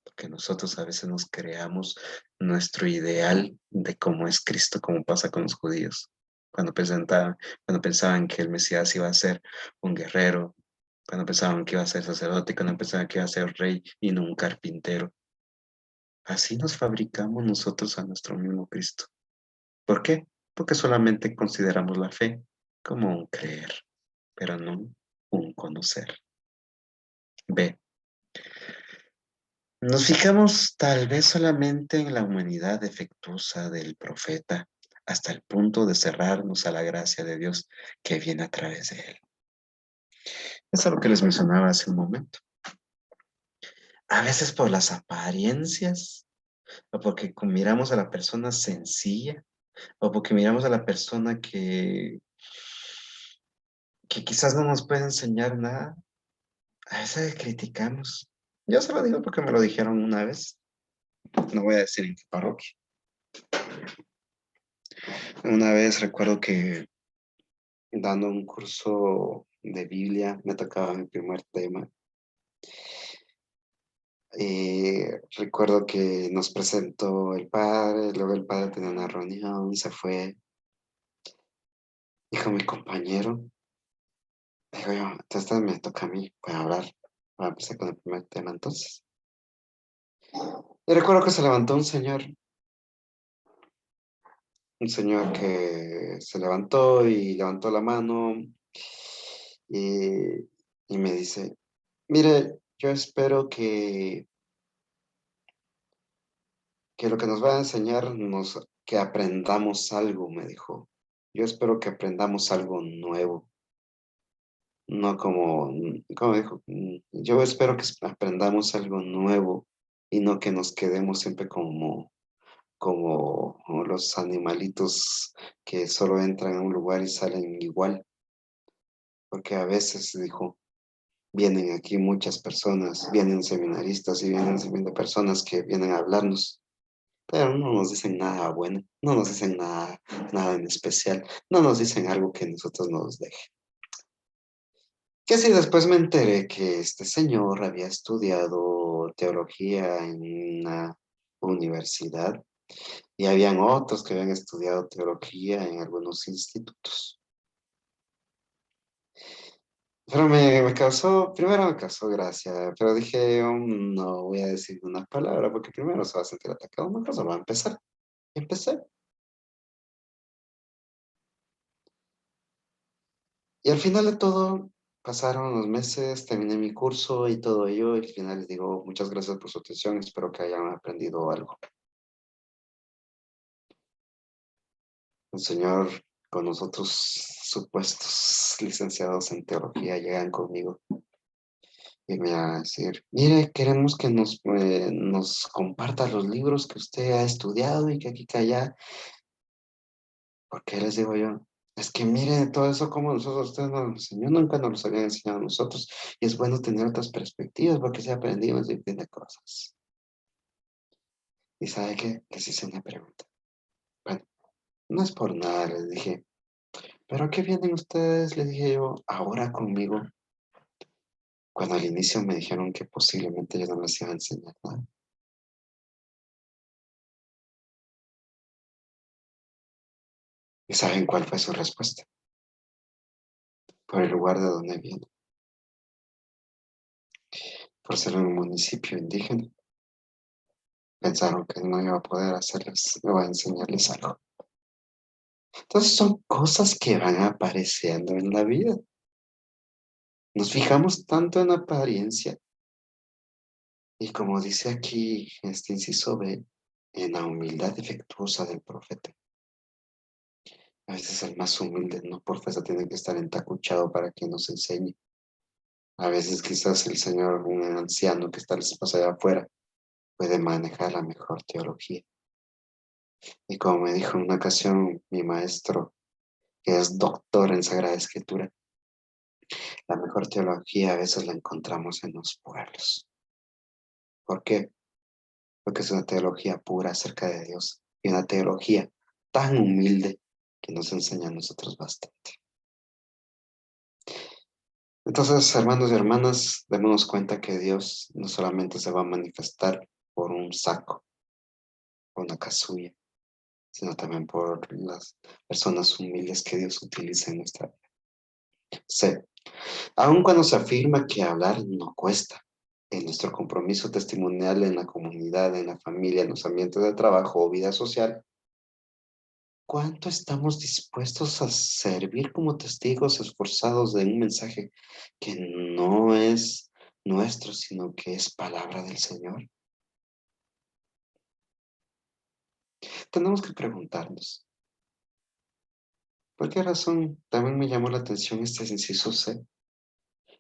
Porque nosotros a veces nos creamos nuestro ideal de cómo es Cristo, como pasa con los judíos. Cuando pensaban que el Mesías iba a ser un guerrero, cuando pensaban que iba a ser sacerdote, cuando pensaban que iba a ser rey y no un carpintero. Así nos fabricamos nosotros a nuestro mismo Cristo. ¿Por qué? Porque solamente consideramos la fe como un creer, pero no un conocer. B. Nos fijamos tal vez solamente en la humanidad defectuosa del profeta hasta el punto de cerrarnos a la gracia de Dios que viene a través de él. Eso es lo que les mencionaba hace un momento. A veces por las apariencias, o porque miramos a la persona sencilla, o porque miramos a la persona que quizás no nos puede enseñar nada, a veces le criticamos. Yo se lo digo porque me lo dijeron una vez. No voy a decir en qué parroquia. Una vez recuerdo que dando un curso de Biblia me tocaba mi primer tema. Recuerdo que nos presentó el padre, luego el padre tenía una reunión, se fue. Dijo mi compañero, digo yo, entonces me toca a mí para hablar, para empezar con el primer tema entonces. Y recuerdo que se levantó un señor que se levantó y levantó la mano y me dice, mire, yo espero que lo que nos va a enseñar, que aprendamos algo, me dijo. Yo espero que aprendamos algo nuevo. No como dijo, yo espero que aprendamos algo nuevo y no que nos quedemos siempre como los animalitos que solo entran a un lugar y salen igual. Porque a veces, dijo, vienen aquí muchas personas, vienen seminaristas y vienen personas que vienen a hablarnos. pero no nos dicen nada bueno, no nos dicen nada en especial, no nos dicen algo que nosotros nos deje. Que si después me enteré que este señor había estudiado teología en una universidad y habían otros que habían estudiado teología en algunos institutos. Pero primero me causó gracia, pero dije, no voy a decir una palabra porque primero se va a sentir atacado, mejor solo va a empezar. Y empecé. Y al final de todo, pasaron los meses, terminé mi curso y todo ello, y al final les digo, muchas gracias por su atención, espero que hayan aprendido algo. El señor con nosotros, supuestos licenciados en teología, llegan conmigo y me van a decir, mire, queremos que nos comparta los libros que usted ha estudiado y que aquí, que allá. ¿Por qué les digo yo? Es que mire, todo eso como nosotros, ustedes nos lo enseñó, nunca nos lo habían enseñado a nosotros. Y es bueno tener otras perspectivas porque se ha aprendido un sinfín de cosas. ¿Y sabe qué? Les hice una pregunta. Bueno, no es por nada, les dije. ¿Pero a qué vienen ustedes? Les dije yo, ahora conmigo. Cuando al inicio me dijeron que posiblemente yo no les iba a enseñar nada. ¿Y saben cuál fue su respuesta? Por el lugar de donde viene. Por ser un municipio indígena. Pensaron que no iba a poder hacerles, o a enseñarles algo. Entonces son cosas que van apareciendo en la vida. Nos fijamos tanto en la apariencia y como dice aquí este inciso B, en la humildad defectuosa del profeta. A veces el más humilde no por fuerza tiene que estar entacuchado para que nos enseñe. A veces quizás el Señor, un anciano que está allá afuera, puede manejar la mejor teología. Y como me dijo en una ocasión mi maestro, que es doctor en Sagrada Escritura, la mejor teología a veces la encontramos en los pueblos. ¿Por qué? Porque es una teología pura acerca de Dios y una teología tan humilde que nos enseña a nosotros bastante. Entonces, hermanos y hermanas, démonos cuenta que Dios no solamente se va a manifestar por un saco, por una casulla, sino también por las personas humildes que Dios utiliza en nuestra vida. C. Aun cuando se afirma que hablar no cuesta, en nuestro compromiso testimonial en la comunidad, en la familia, en los ambientes de trabajo o vida social, ¿cuánto estamos dispuestos a servir como testigos esforzados de un mensaje que no es nuestro, sino que es palabra del Señor? Tenemos que preguntarnos, ¿por qué razón también me llamó la atención este inciso C?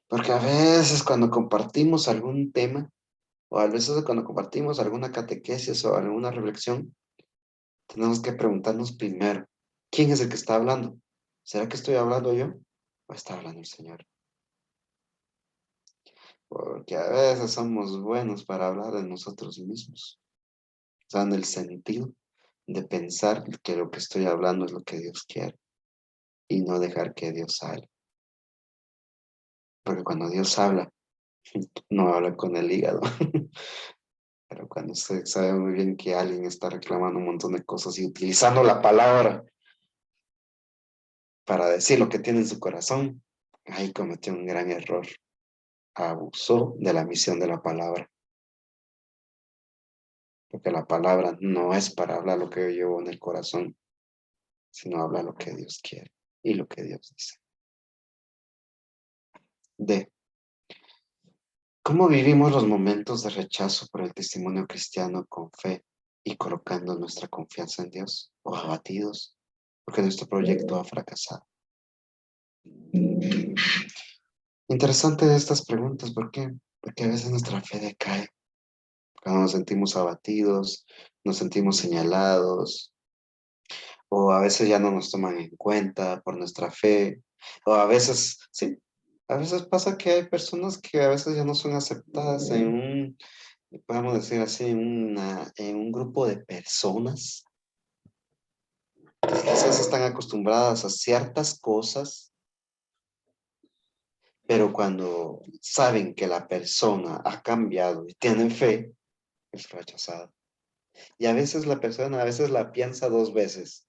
Porque a veces cuando compartimos algún tema, o a veces cuando compartimos alguna catequesis o alguna reflexión, tenemos que preguntarnos primero, ¿quién es el que está hablando? ¿Será que estoy hablando yo o está hablando el Señor? Porque a veces somos buenos para hablar de nosotros mismos. O sea, en el sentido de pensar que lo que estoy hablando es lo que Dios quiere y no dejar que Dios hable. Porque cuando Dios habla, no habla con el hígado. Pero cuando usted sabe muy bien que alguien está reclamando un montón de cosas y utilizando la palabra para decir lo que tiene en su corazón, ahí cometió un gran error. Abusó de la misión de la palabra. Porque la palabra no es para hablar lo que yo llevo en el corazón, sino habla lo que Dios quiere y lo que Dios dice. D. ¿Cómo vivimos los momentos de rechazo por el testimonio cristiano con fe y colocando nuestra confianza en Dios? ¿O abatidos porque nuestro proyecto ha fracasado? Interesante estas preguntas, ¿por qué? Porque a veces nuestra fe decae. Cuando nos sentimos abatidos, nos sentimos señalados, o a veces ya no nos toman en cuenta por nuestra fe, o a veces, sí, a veces pasa que hay personas que a veces ya no son aceptadas podemos decir así, en un grupo de personas que quizás están acostumbradas a ciertas cosas, pero cuando saben que la persona ha cambiado y tienen fe, es rechazada. Y a veces la persona, a veces la piensa dos veces.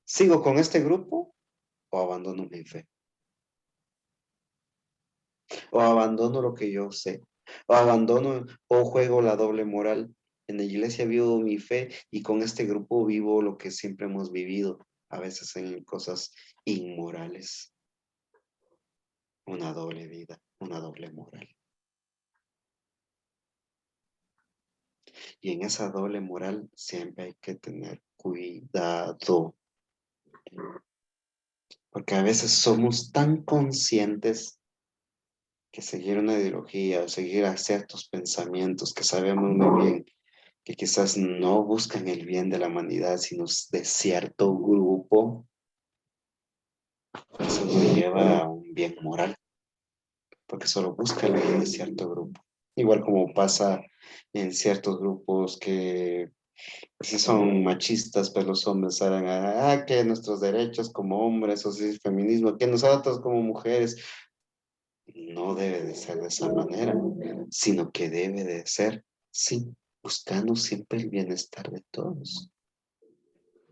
¿Sigo con este grupo o abandono mi fe? O abandono lo que yo sé, o abandono o juego la doble moral. En la iglesia vivo mi fe y con este grupo vivo lo que siempre hemos vivido, a veces en cosas inmorales. Una doble vida, una doble moral. Y en esa doble moral siempre hay que tener cuidado, porque a veces somos tan conscientes que seguir una ideología o seguir a ciertos pensamientos que sabemos muy bien que quizás no buscan el bien de la humanidad, sino de cierto grupo, eso nos lleva a un bien moral, porque solo busca el bien de cierto grupo. Igual como pasa en ciertos grupos que si son machistas, pues los hombres salen que nuestros derechos como hombres, o si es feminismo, que nosotros como mujeres, no debe de ser de esa manera, sino que debe de ser, sí, buscando siempre el bienestar de todos.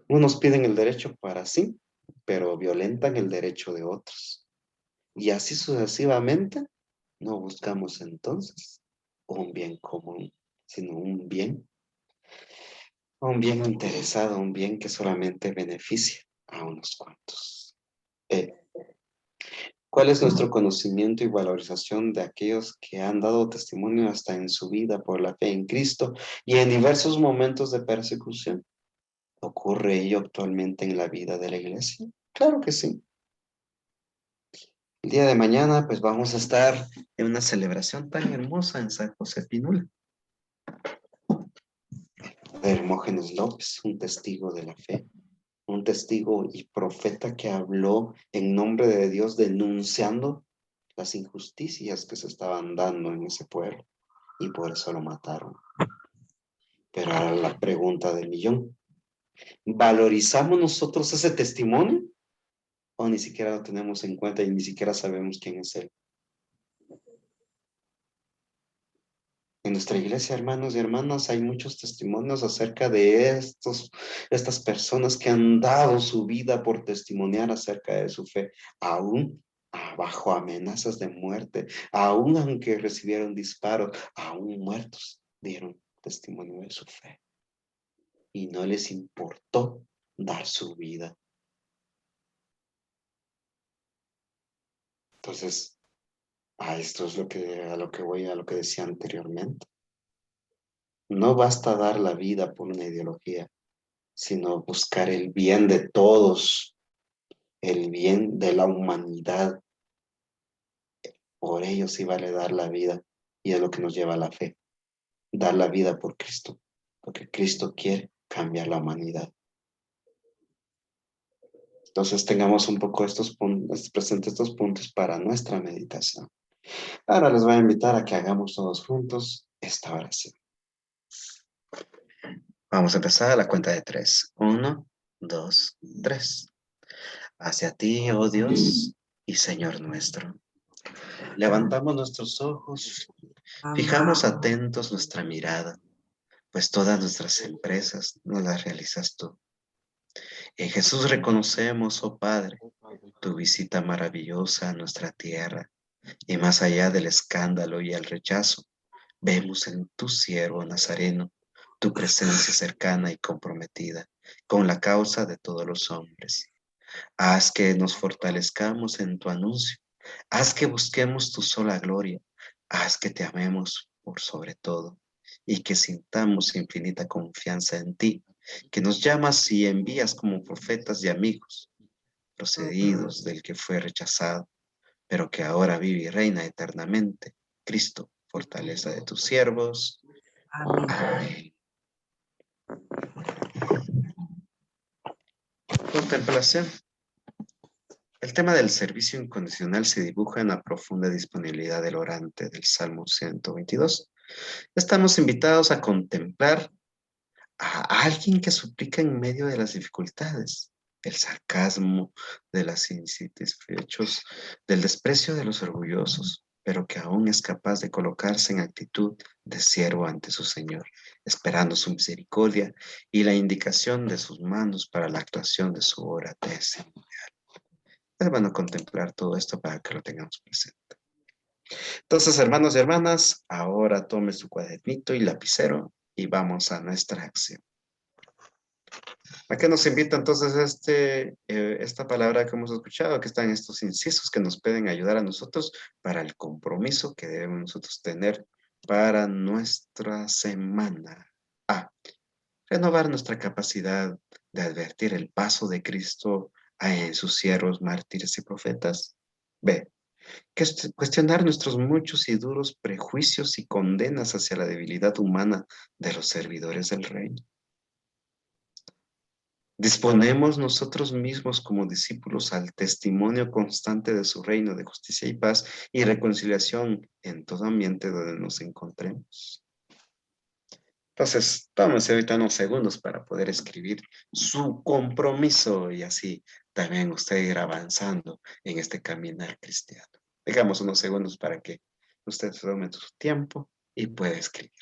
Unos piden el derecho para sí, pero violentan el derecho de otros. Y así sucesivamente, no buscamos entonces un bien común, sino un bien interesado, un bien que solamente beneficia a unos cuantos. ¿Cuál es nuestro conocimiento y valorización de aquellos que han dado testimonio hasta en su vida por la fe en Cristo y en diversos momentos de persecución? ¿Ocurre ello actualmente en la vida de la iglesia? Claro que sí. El día de mañana, pues vamos a estar en una celebración tan hermosa en San José Pinula. De Hermógenes López, un testigo de la fe, un testigo y profeta que habló en nombre de Dios denunciando las injusticias que se estaban dando en ese pueblo y por eso lo mataron. Pero ahora la pregunta del millón, ¿valorizamos nosotros ese testimonio o ni siquiera lo tenemos en cuenta y ni siquiera sabemos quién es él? En nuestra iglesia, hermanos y hermanas, hay muchos testimonios acerca de estas personas que han dado su vida por testimoniar acerca de su fe, aún bajo amenazas de muerte, aún aunque recibieron disparos, aún muertos, dieron testimonio de su fe. Y no les importó dar su vida. Entonces, esto es a lo que decía anteriormente. No basta dar la vida por una ideología, sino buscar el bien de todos, el bien de la humanidad. Por ello sí vale dar la vida y es lo que nos lleva a la fe. Dar la vida por Cristo, porque Cristo quiere cambiar la humanidad. Entonces tengamos un poco presentes estos puntos para nuestra meditación. Ahora les voy a invitar a que hagamos todos juntos esta oración. Vamos a empezar a la cuenta de 3. 1, 2, 3. Hacia ti, oh Dios y Señor nuestro. Levantamos nuestros ojos, fijamos atentos nuestra mirada, pues todas nuestras empresas no las realizas tú. En Jesús reconocemos, oh Padre, tu visita maravillosa a nuestra tierra, y más allá del escándalo y el rechazo, vemos en tu siervo Nazareno tu presencia cercana y comprometida con la causa de todos los hombres. Haz que nos fortalezcamos en tu anuncio. Haz que busquemos tu sola gloria. Haz que te amemos por sobre todo y que sintamos infinita confianza en ti, que nos llamas y envías como profetas y amigos, procedidos del que fue rechazado, pero que ahora vive y reina eternamente. Cristo, fortaleza de tus siervos. Amén. Contemplación. El tema del servicio incondicional se dibuja en la profunda disponibilidad del orante del Salmo 122, Estamos invitados a contemplar a alguien que suplica en medio de las dificultades, el sarcasmo de las insatisfechos, del desprecio de los orgullosos, pero que aún es capaz de colocarse en actitud de siervo ante su Señor, esperando su misericordia y la indicación de sus manos para la actuación de su obra testimonial. Es bueno contemplar todo esto para que lo tengamos presente. Entonces, hermanos y hermanas, ahora tome su cuadernito y lapicero y vamos a nuestra acción. ¿A qué nos invita entonces esta palabra que hemos escuchado? Que están estos incisos que nos pueden ayudar a nosotros para el compromiso que debemos nosotros tener para nuestra semana. A. Renovar nuestra capacidad de advertir el paso de Cristo en sus siervos, mártires y profetas. B. Cuestionar nuestros muchos y duros prejuicios y condenas hacia la debilidad humana de los servidores del reino. Disponemos nosotros mismos como discípulos al testimonio constante de su reino de justicia y paz y reconciliación en todo ambiente donde nos encontremos. Entonces, tómense ahorita unos segundos para poder escribir su compromiso y así también usted ir avanzando en este caminar cristiano. Dejamos unos segundos para que usted tome su tiempo y pueda escribir.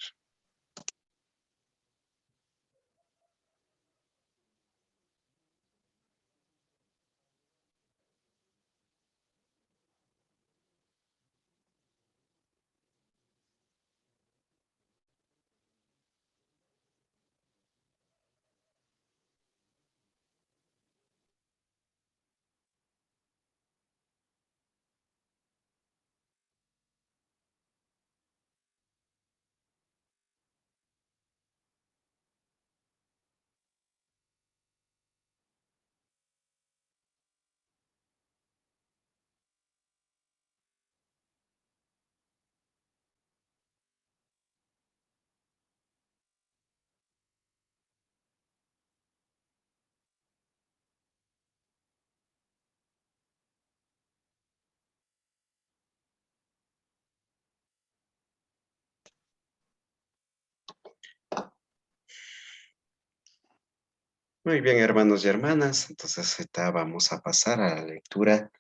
Muy bien, hermanos y hermanas. Entonces, ahorita vamos a pasar a la lectura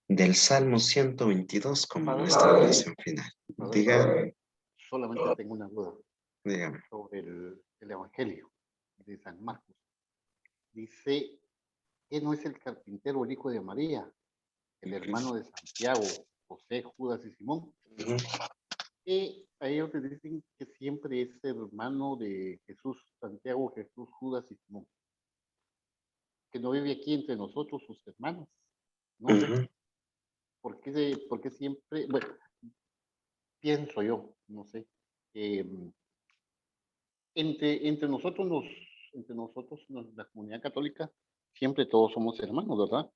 del Salmo 122 como nuestra oración final. Diga, Solamente tengo una duda dígame. sobre el Evangelio de San Marcos. Dice que no es el carpintero el hijo de María, el hermano de Santiago, José, Judas y Simón. Ujú. Y a ellos les dicen que siempre es hermano de Jesús, Santiago, Jesús, Judas y Simón. Que no vive aquí entre nosotros, sus hermanos. No sé Ujú. por qué siempre, bueno, pienso yo, no sé. eh, entre nosotros, la comunidad católica, siempre todos somos hermanos, ¿verdad?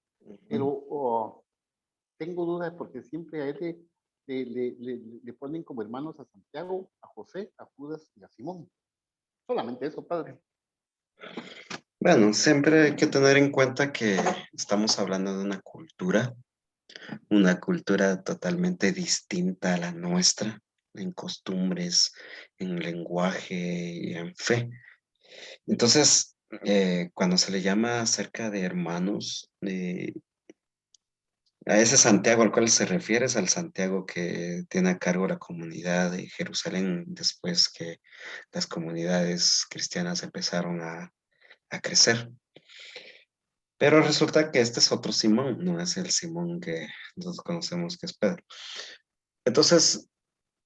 Pero tengo dudas porque siempre a él le ponen como hermanos a Santiago, a José, a Judas y a Simón. Solamente eso, padre. Bueno, siempre hay que tener en cuenta que estamos hablando de una cultura totalmente distinta a la nuestra, en costumbres, en lenguaje y en fe. Entonces, cuando se le llama acerca de hermanos, a ese Santiago al cual se refiere es al Santiago que tiene a cargo la comunidad de Jerusalén después que las comunidades cristianas empezaron a crecer. Pero resulta que este es otro Simón, no es el Simón que nosotros conocemos que es Pedro. Entonces,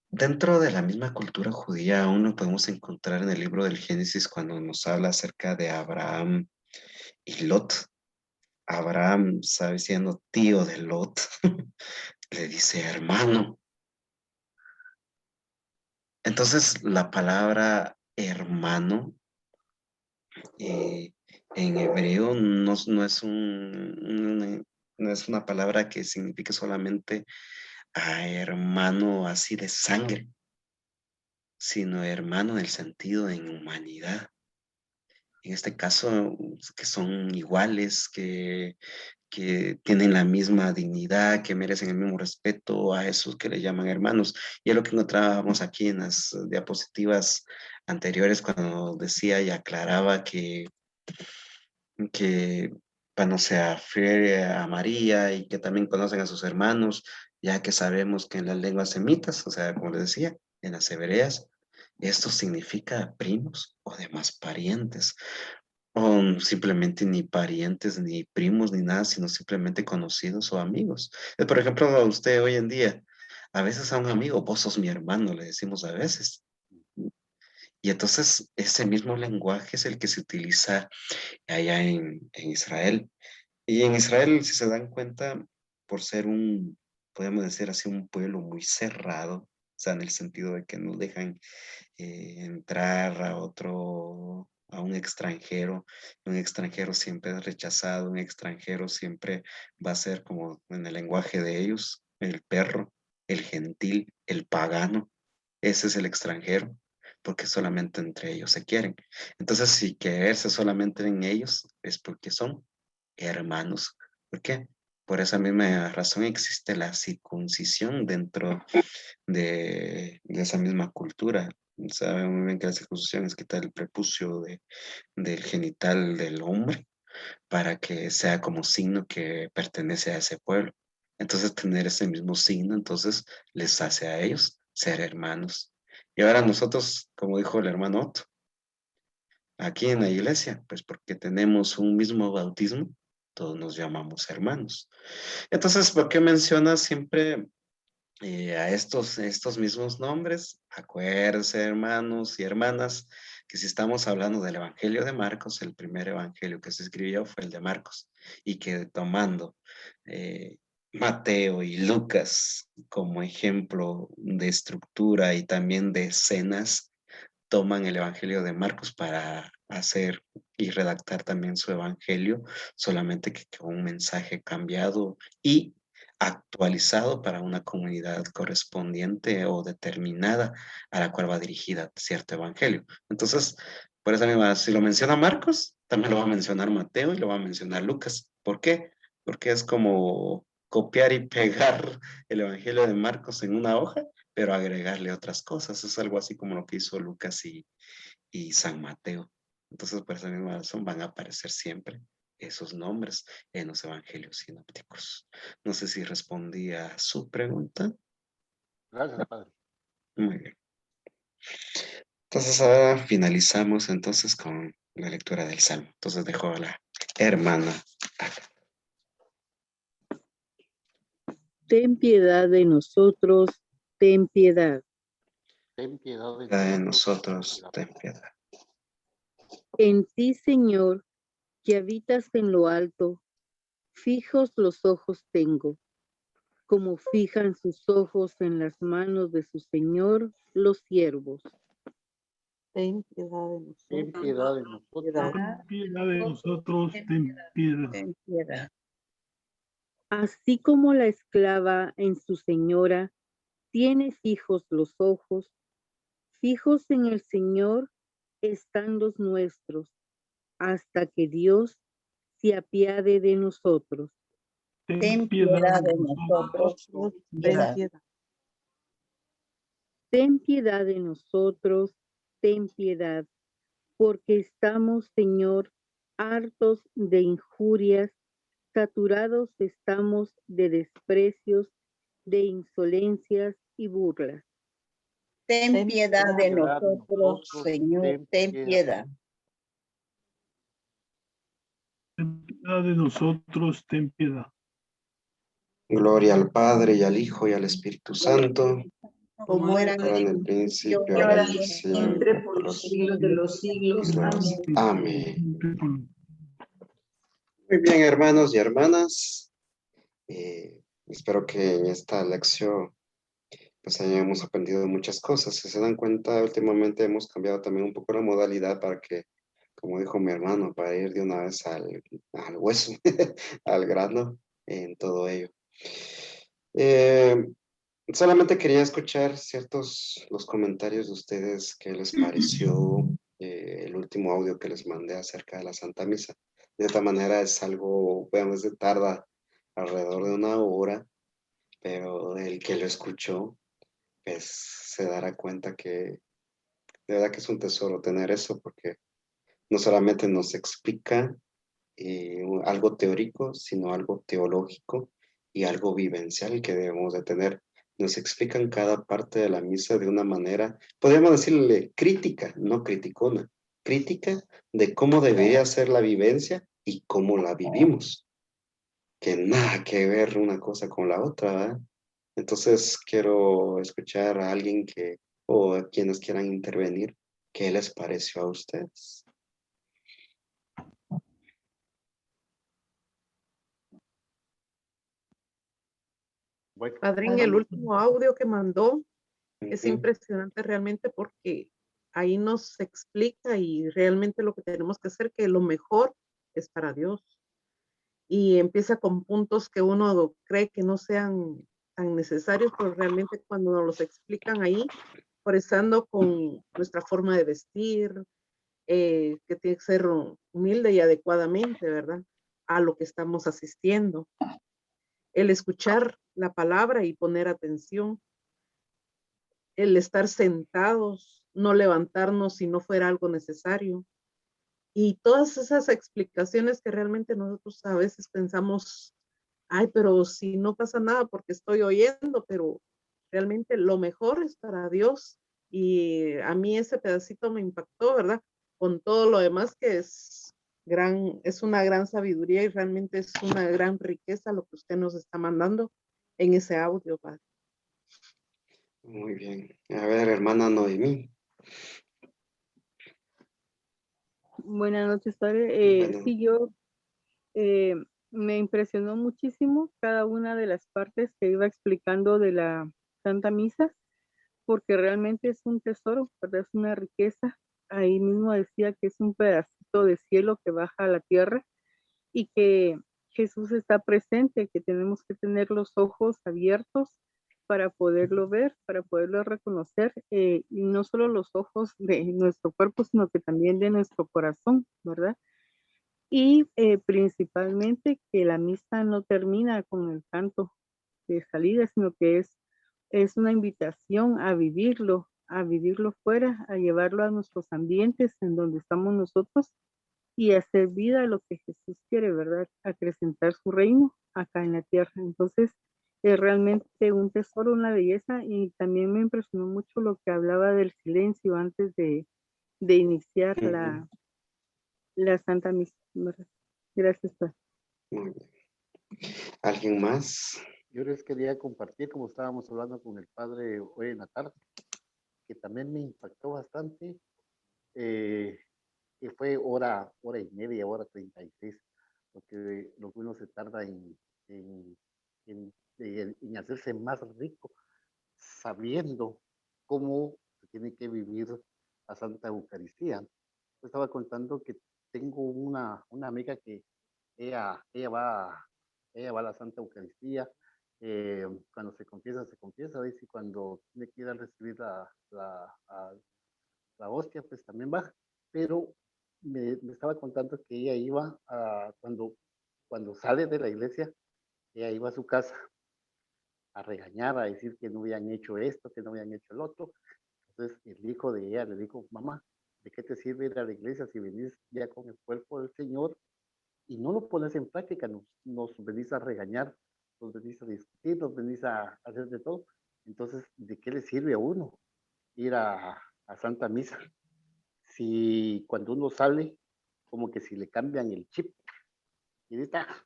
dentro de la misma cultura judía, aún lo podemos encontrar en el libro del Génesis cuando nos habla acerca de Abraham y Lot. Abraham, sabe, siendo tío de Lot, le dice hermano. Entonces, la palabra hermano en hebreo no es no es una palabra que signifique solamente a hermano así de sangre, sino hermano en el sentido de humanidad. En este caso, que son iguales, que que tienen la misma dignidad, que merecen el mismo respeto a esos que le llaman hermanos. Y es lo que encontrábamos aquí en las diapositivas anteriores cuando decía y aclaraba que cuando se refiere a María y que también conocen a sus hermanos, ya que sabemos que en las lenguas semitas, o sea, como les decía, en las hebreas, esto significa primos o demás parientes, o simplemente ni parientes, ni primos, ni nada, sino simplemente conocidos o amigos. Por ejemplo, a usted hoy en día, a veces a un amigo, vos sos mi hermano, le decimos a veces. Y entonces ese mismo lenguaje es el que se utiliza allá en Israel. Y en Israel, si se dan cuenta, por ser podemos decir así, un pueblo muy cerrado, o sea, en el sentido de que no dejan entrar a un extranjero siempre es rechazado, un extranjero siempre va a ser como en el lenguaje de ellos, el perro, el gentil, el pagano, ese es el extranjero, porque solamente entre ellos se quieren. Entonces, si quererse solamente en ellos es porque son hermanos. ¿Por qué? Por esa misma razón existe la circuncisión dentro de esa misma cultura. Saben muy bien que la circuncisión es quitar el prepucio del genital del hombre para que sea como signo que pertenece a ese pueblo. Entonces, tener ese mismo signo, entonces les hace a ellos ser hermanos. Y ahora nosotros, como dijo el hermano Otto, aquí en la iglesia, pues porque tenemos un mismo bautismo, todos nos llamamos hermanos. Entonces, ¿por qué menciona siempre a estos mismos nombres? Acuérdense, hermanos y hermanas, que si estamos hablando del Evangelio de Marcos, el primer evangelio que se escribió fue el de Marcos, y que tomando Mateo y Lucas como ejemplo de estructura y también de escenas, toman el Evangelio de Marcos para hacer y redactar también su Evangelio, solamente que con un mensaje cambiado y actualizado para una comunidad correspondiente o determinada a la cual va dirigida cierto Evangelio. Entonces, por esa misma, si lo menciona Marcos, también lo va a mencionar Mateo y lo va a mencionar Lucas. ¿Por qué? Porque es como copiar y pegar el Evangelio de Marcos en una hoja, pero agregarle otras cosas. Es algo así como lo que hizo Lucas y San Mateo. Entonces, por esa misma razón van a aparecer siempre esos nombres en los evangelios sinópticos. No sé si respondí a su pregunta. Gracias, padre. Muy bien. Entonces, ahora finalizamos entonces con la lectura del Salmo. Entonces, dejo a la hermana acá. Ten piedad de nosotros, ten piedad. Ten piedad De nosotros, ten piedad. En ti, Señor, que habitas en lo alto, fijos los ojos tengo, como fijan sus ojos en las manos de su Señor los siervos. Ten piedad de nosotros. Ten piedad de nosotros. Ten piedad de nosotros, ten piedad. Ten piedad. Así como la esclava en su señora tiene fijos los ojos, fijos en el Señor están los nuestros, hasta que Dios se apiade de nosotros. Ten piedad de nosotros, Ten piedad. Ten piedad de nosotros, ten piedad, porque estamos, Señor, hartos de injurias, saturados estamos de desprecios, de insolencias y burlas. Ten piedad de nosotros, Señor, ten piedad. Ten piedad de nosotros, ten piedad. Gloria al Padre y al Hijo y al Espíritu Santo, Como era ahora en el principio, ahora y siempre, por los siglos de los siglos. Amén. Muy bien, hermanos y hermanas. Espero que en esta lección pues hayamos aprendido muchas cosas. Si se dan cuenta, últimamente hemos cambiado también un poco la modalidad para que, como dijo mi hermano, para ir de una vez al hueso, al grano en todo ello. Solamente quería escuchar los comentarios de ustedes, qué les pareció el último audio que les mandé acerca de la Santa Misa. De esta manera es algo, bueno, se tarda alrededor de 1 hora, pero el que lo escuchó, pues se dará cuenta que de verdad que es un tesoro tener eso, porque no solamente nos explica algo teórico, sino algo teológico y algo vivencial que debemos de tener. Nos explican cada parte de la misa de una manera, podríamos decirle crítica, no criticona, crítica de cómo debería ser la vivencia y cómo la vivimos, que nada que ver una cosa con la otra, ¿verdad? Entonces quiero escuchar a alguien o a quienes quieran intervenir, ¿qué les pareció a ustedes? Bueno, Padrín, el último audio que mandó es Ujú. impresionante realmente porque ahí nos explica y realmente lo que tenemos que hacer, que lo mejor es para Dios. Y empieza con puntos que uno cree que no sean tan necesarios, pero realmente cuando nos los explican ahí, empezando con nuestra forma de vestir, que tiene que ser humilde y adecuadamente, ¿verdad? A lo que estamos asistiendo. El escuchar la palabra y poner atención, el estar sentados, no levantarnos si no fuera algo necesario. Y todas esas explicaciones que realmente nosotros a veces pensamos, ay, pero si no pasa nada porque estoy oyendo, pero realmente lo mejor es para Dios. Y a mí ese pedacito me impactó, ¿verdad? Con todo lo demás que es una gran sabiduría y realmente es una gran riqueza lo que usted nos está mandando en ese audio, padre. Muy bien. A ver, hermana Noemí. Buenas noches, padre. Bueno, Sí, yo me impresionó muchísimo cada una de las partes que iba explicando de la Santa Misa, porque realmente es un tesoro, ¿verdad? Es una riqueza. Ahí mismo decía que es un pedacito de cielo que baja a la tierra y que Jesús está presente, que tenemos que tener los ojos abiertos para poderlo ver, para poderlo reconocer, y no solo los ojos de nuestro cuerpo, sino que también de nuestro corazón, ¿verdad? Y principalmente que la misa no termina con el canto de salida, sino que es una invitación a vivirlo fuera, a llevarlo a nuestros ambientes en donde estamos nosotros y hacer vida a lo que Jesús quiere, ¿verdad? Acrecentar su reino acá en la tierra. Entonces, es realmente un tesoro, una belleza, y también me impresionó mucho lo que hablaba del silencio antes de iniciar ujú, la Santa Misa, ¿verdad? Gracias, Padre. muy bien. ¿Alguien más? yo les quería compartir, como estábamos hablando con el padre hoy en la tarde, que también me impactó bastante, que fue hora y media, hora 36, lo que uno se tarda en, en hacerse más rico, sabiendo cómo se tiene que vivir la Santa Eucaristía. Yo estaba contando que tengo una amiga que ella, ella, va, ella va a la Santa Eucaristía, cuando se confiesa, dice, y cuando tiene que ir a recibir la hostia, pues también va, pero me estaba contando que ella iba cuando sale de la iglesia, ella iba a su casa a regañar, a decir que no habían hecho esto, que no habían hecho el otro. Entonces el hijo de ella le dijo, mamá, ¿de qué te sirve ir a la iglesia si venís ya con el cuerpo del Señor y no lo pones en práctica? Nos venís a regañar, nos venís a discutir, nos venís a hacer de todo. Entonces, ¿de qué le sirve a uno ir a Santa Misa? Si cuando uno sale, como que si le cambian el chip y dice, "Ah,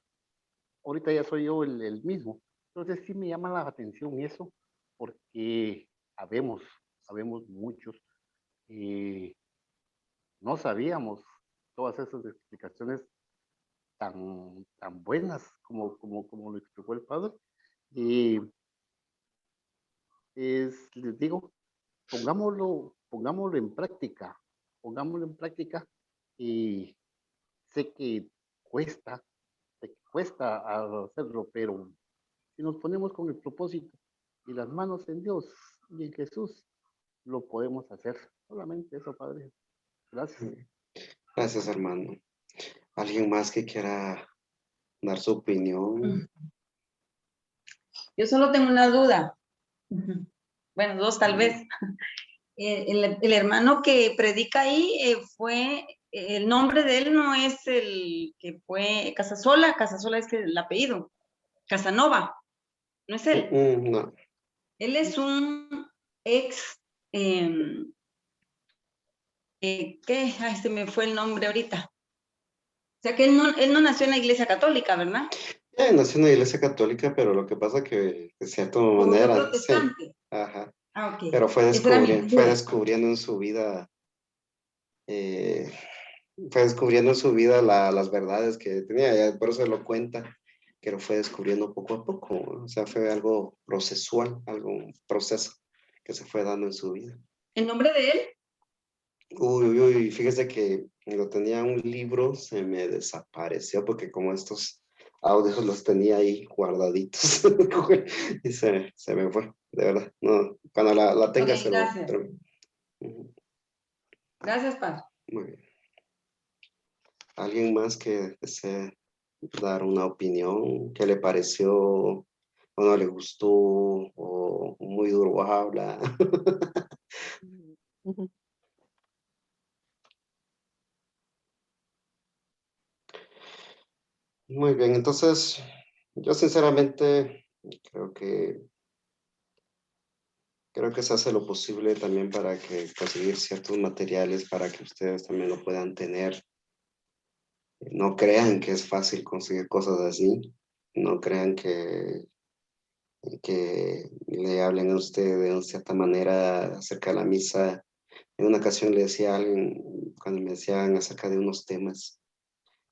ahorita ya soy yo el mismo". Entonces sí me llama la atención eso, porque habemos, habemos muchos, y no sabíamos todas esas explicaciones tan buenas como lo explicó el padre. Y les digo, pongámoslo pongámoslo en práctica, y sé que cuesta, sé que cuesta hacerlo, pero si nos ponemos con el propósito y las manos en Dios y en Jesús, lo podemos hacer. Solamente eso, Padre. Gracias. Gracias, hermano. ¿Alguien más que quiera dar su opinión? Yo solo tengo una duda. Bueno, dos tal vez. El hermano que predica ahí el nombre de él no es el que fue Casasola es el apellido, Casanova, ¿no es él? No. Él es un ex, ¿qué? Ay, se me fue el nombre ahorita. O sea que él no nació en la iglesia católica, ¿verdad? Nació en la iglesia católica, pero lo que pasa que de cierta manera, protestante. sí, ajá. Ah, ok. Pero fue Esa era mi duda. descubriendo en su vida, las verdades que tenía, ya por eso lo cuenta, que lo fue descubriendo poco a poco, o sea, fue algo procesual, un proceso que se fue dando en su vida. ¿El nombre de él? Uy, fíjese que lo tenía en un libro, se me desapareció porque como estos audios los tenía ahí guardaditos y se me fue, de verdad. No, cuando la tenga Ok, se lo... gracias. Gracias, padre. Muy bien. ¿Alguien más que desee dar una opinión? ¿Qué le pareció o no le gustó o muy duro habla? Muy bien, entonces yo sinceramente creo que se hace lo posible también para que conseguir ciertos materiales para que ustedes también lo puedan tener. No crean que es fácil conseguir cosas así. No crean que le hablen a usted de una cierta manera acerca de la misa. En una ocasión le decía a alguien, cuando me decían acerca de unos temas,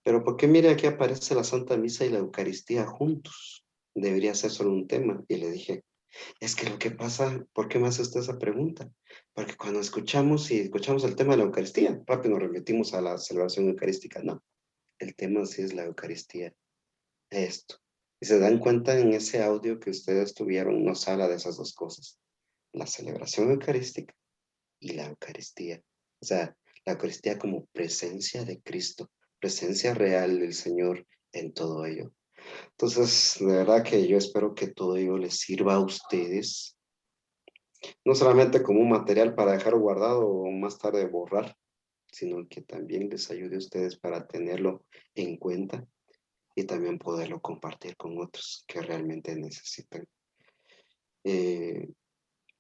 pero ¿por qué mire aquí aparece la Santa Misa y la Eucaristía juntos? Debería ser solo un tema. Y le dije, es que lo que pasa, ¿por qué me hace usted esa pregunta? Porque cuando escuchamos el tema de la Eucaristía, rápido nos remitimos a la celebración eucarística. No, el tema sí es la Eucaristía. Esto. Y se dan cuenta en ese audio que ustedes tuvieron, nos habla de esas dos cosas. La celebración eucarística y la Eucaristía. O sea, la Eucaristía como presencia de Cristo, presencia real del Señor en todo ello. Entonces, de verdad que yo espero que todo ello les sirva a ustedes, no solamente como un material para dejar guardado o más tarde borrar, sino que también les ayude a ustedes para tenerlo en cuenta y también poderlo compartir con otros que realmente necesitan.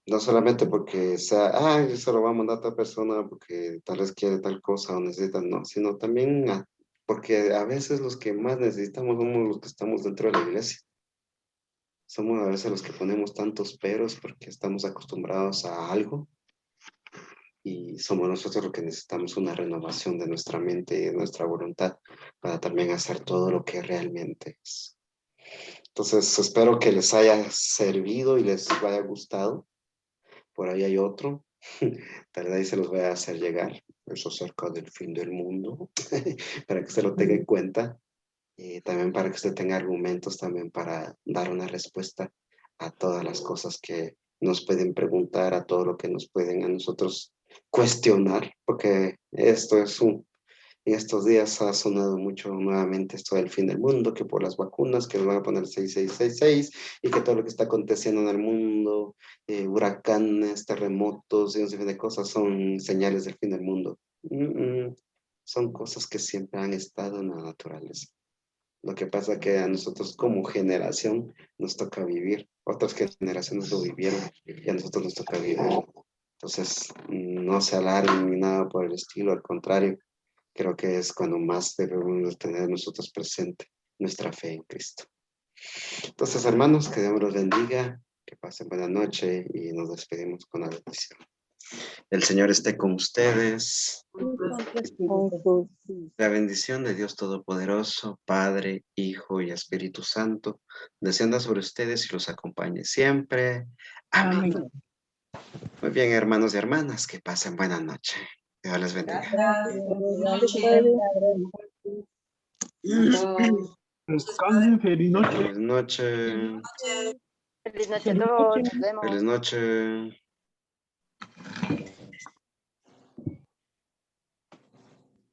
No solamente porque sea, yo se lo voy a mandar a otra persona porque tal vez quiere tal cosa o necesita, no, sino también porque a veces los que más necesitamos somos los que estamos dentro de la iglesia. Somos a veces los que ponemos tantos peros porque estamos acostumbrados a algo y somos nosotros los que necesitamos una renovación de nuestra mente y de nuestra voluntad para también hacer todo lo que realmente es. Entonces, espero que les haya servido y les haya gustado. Por ahí hay otro, tal vez ahí se los voy a hacer llegar, eso acerca del fin del mundo, para que se lo tenga en cuenta. Y también para que usted tenga argumentos también para dar una respuesta a todas las cosas que nos pueden preguntar, a todo lo que nos pueden a nosotros cuestionar, porque en estos días ha sonado mucho nuevamente esto del fin del mundo, que por las vacunas, que nos van a poner 6666 y que todo lo que está aconteciendo en el mundo, huracanes, terremotos y un sinfín de cosas son señales del fin del mundo. Son cosas que siempre han estado en la naturaleza. Lo que pasa es que a nosotros como generación nos toca vivir. Otras generaciones lo vivieron y a nosotros nos toca vivir. Entonces, no se alarmen ni nada por el estilo. Al contrario, creo que es cuando más debemos tener nosotros presente nuestra fe en Cristo. Entonces, hermanos, que Dios los bendiga, que pasen buena noche y nos despedimos con la bendición. El Señor esté con ustedes. La bendición de Dios Todopoderoso, Padre, Hijo y Espíritu Santo, descienda sobre ustedes y los acompañe siempre. Amén. Muy bien, hermanos y hermanas, que pasen buena noche. Dios les bendiga. Descansen, feliz noche. Feliz noche. Feliz noche a todos. Nos vemos. Feliz noche.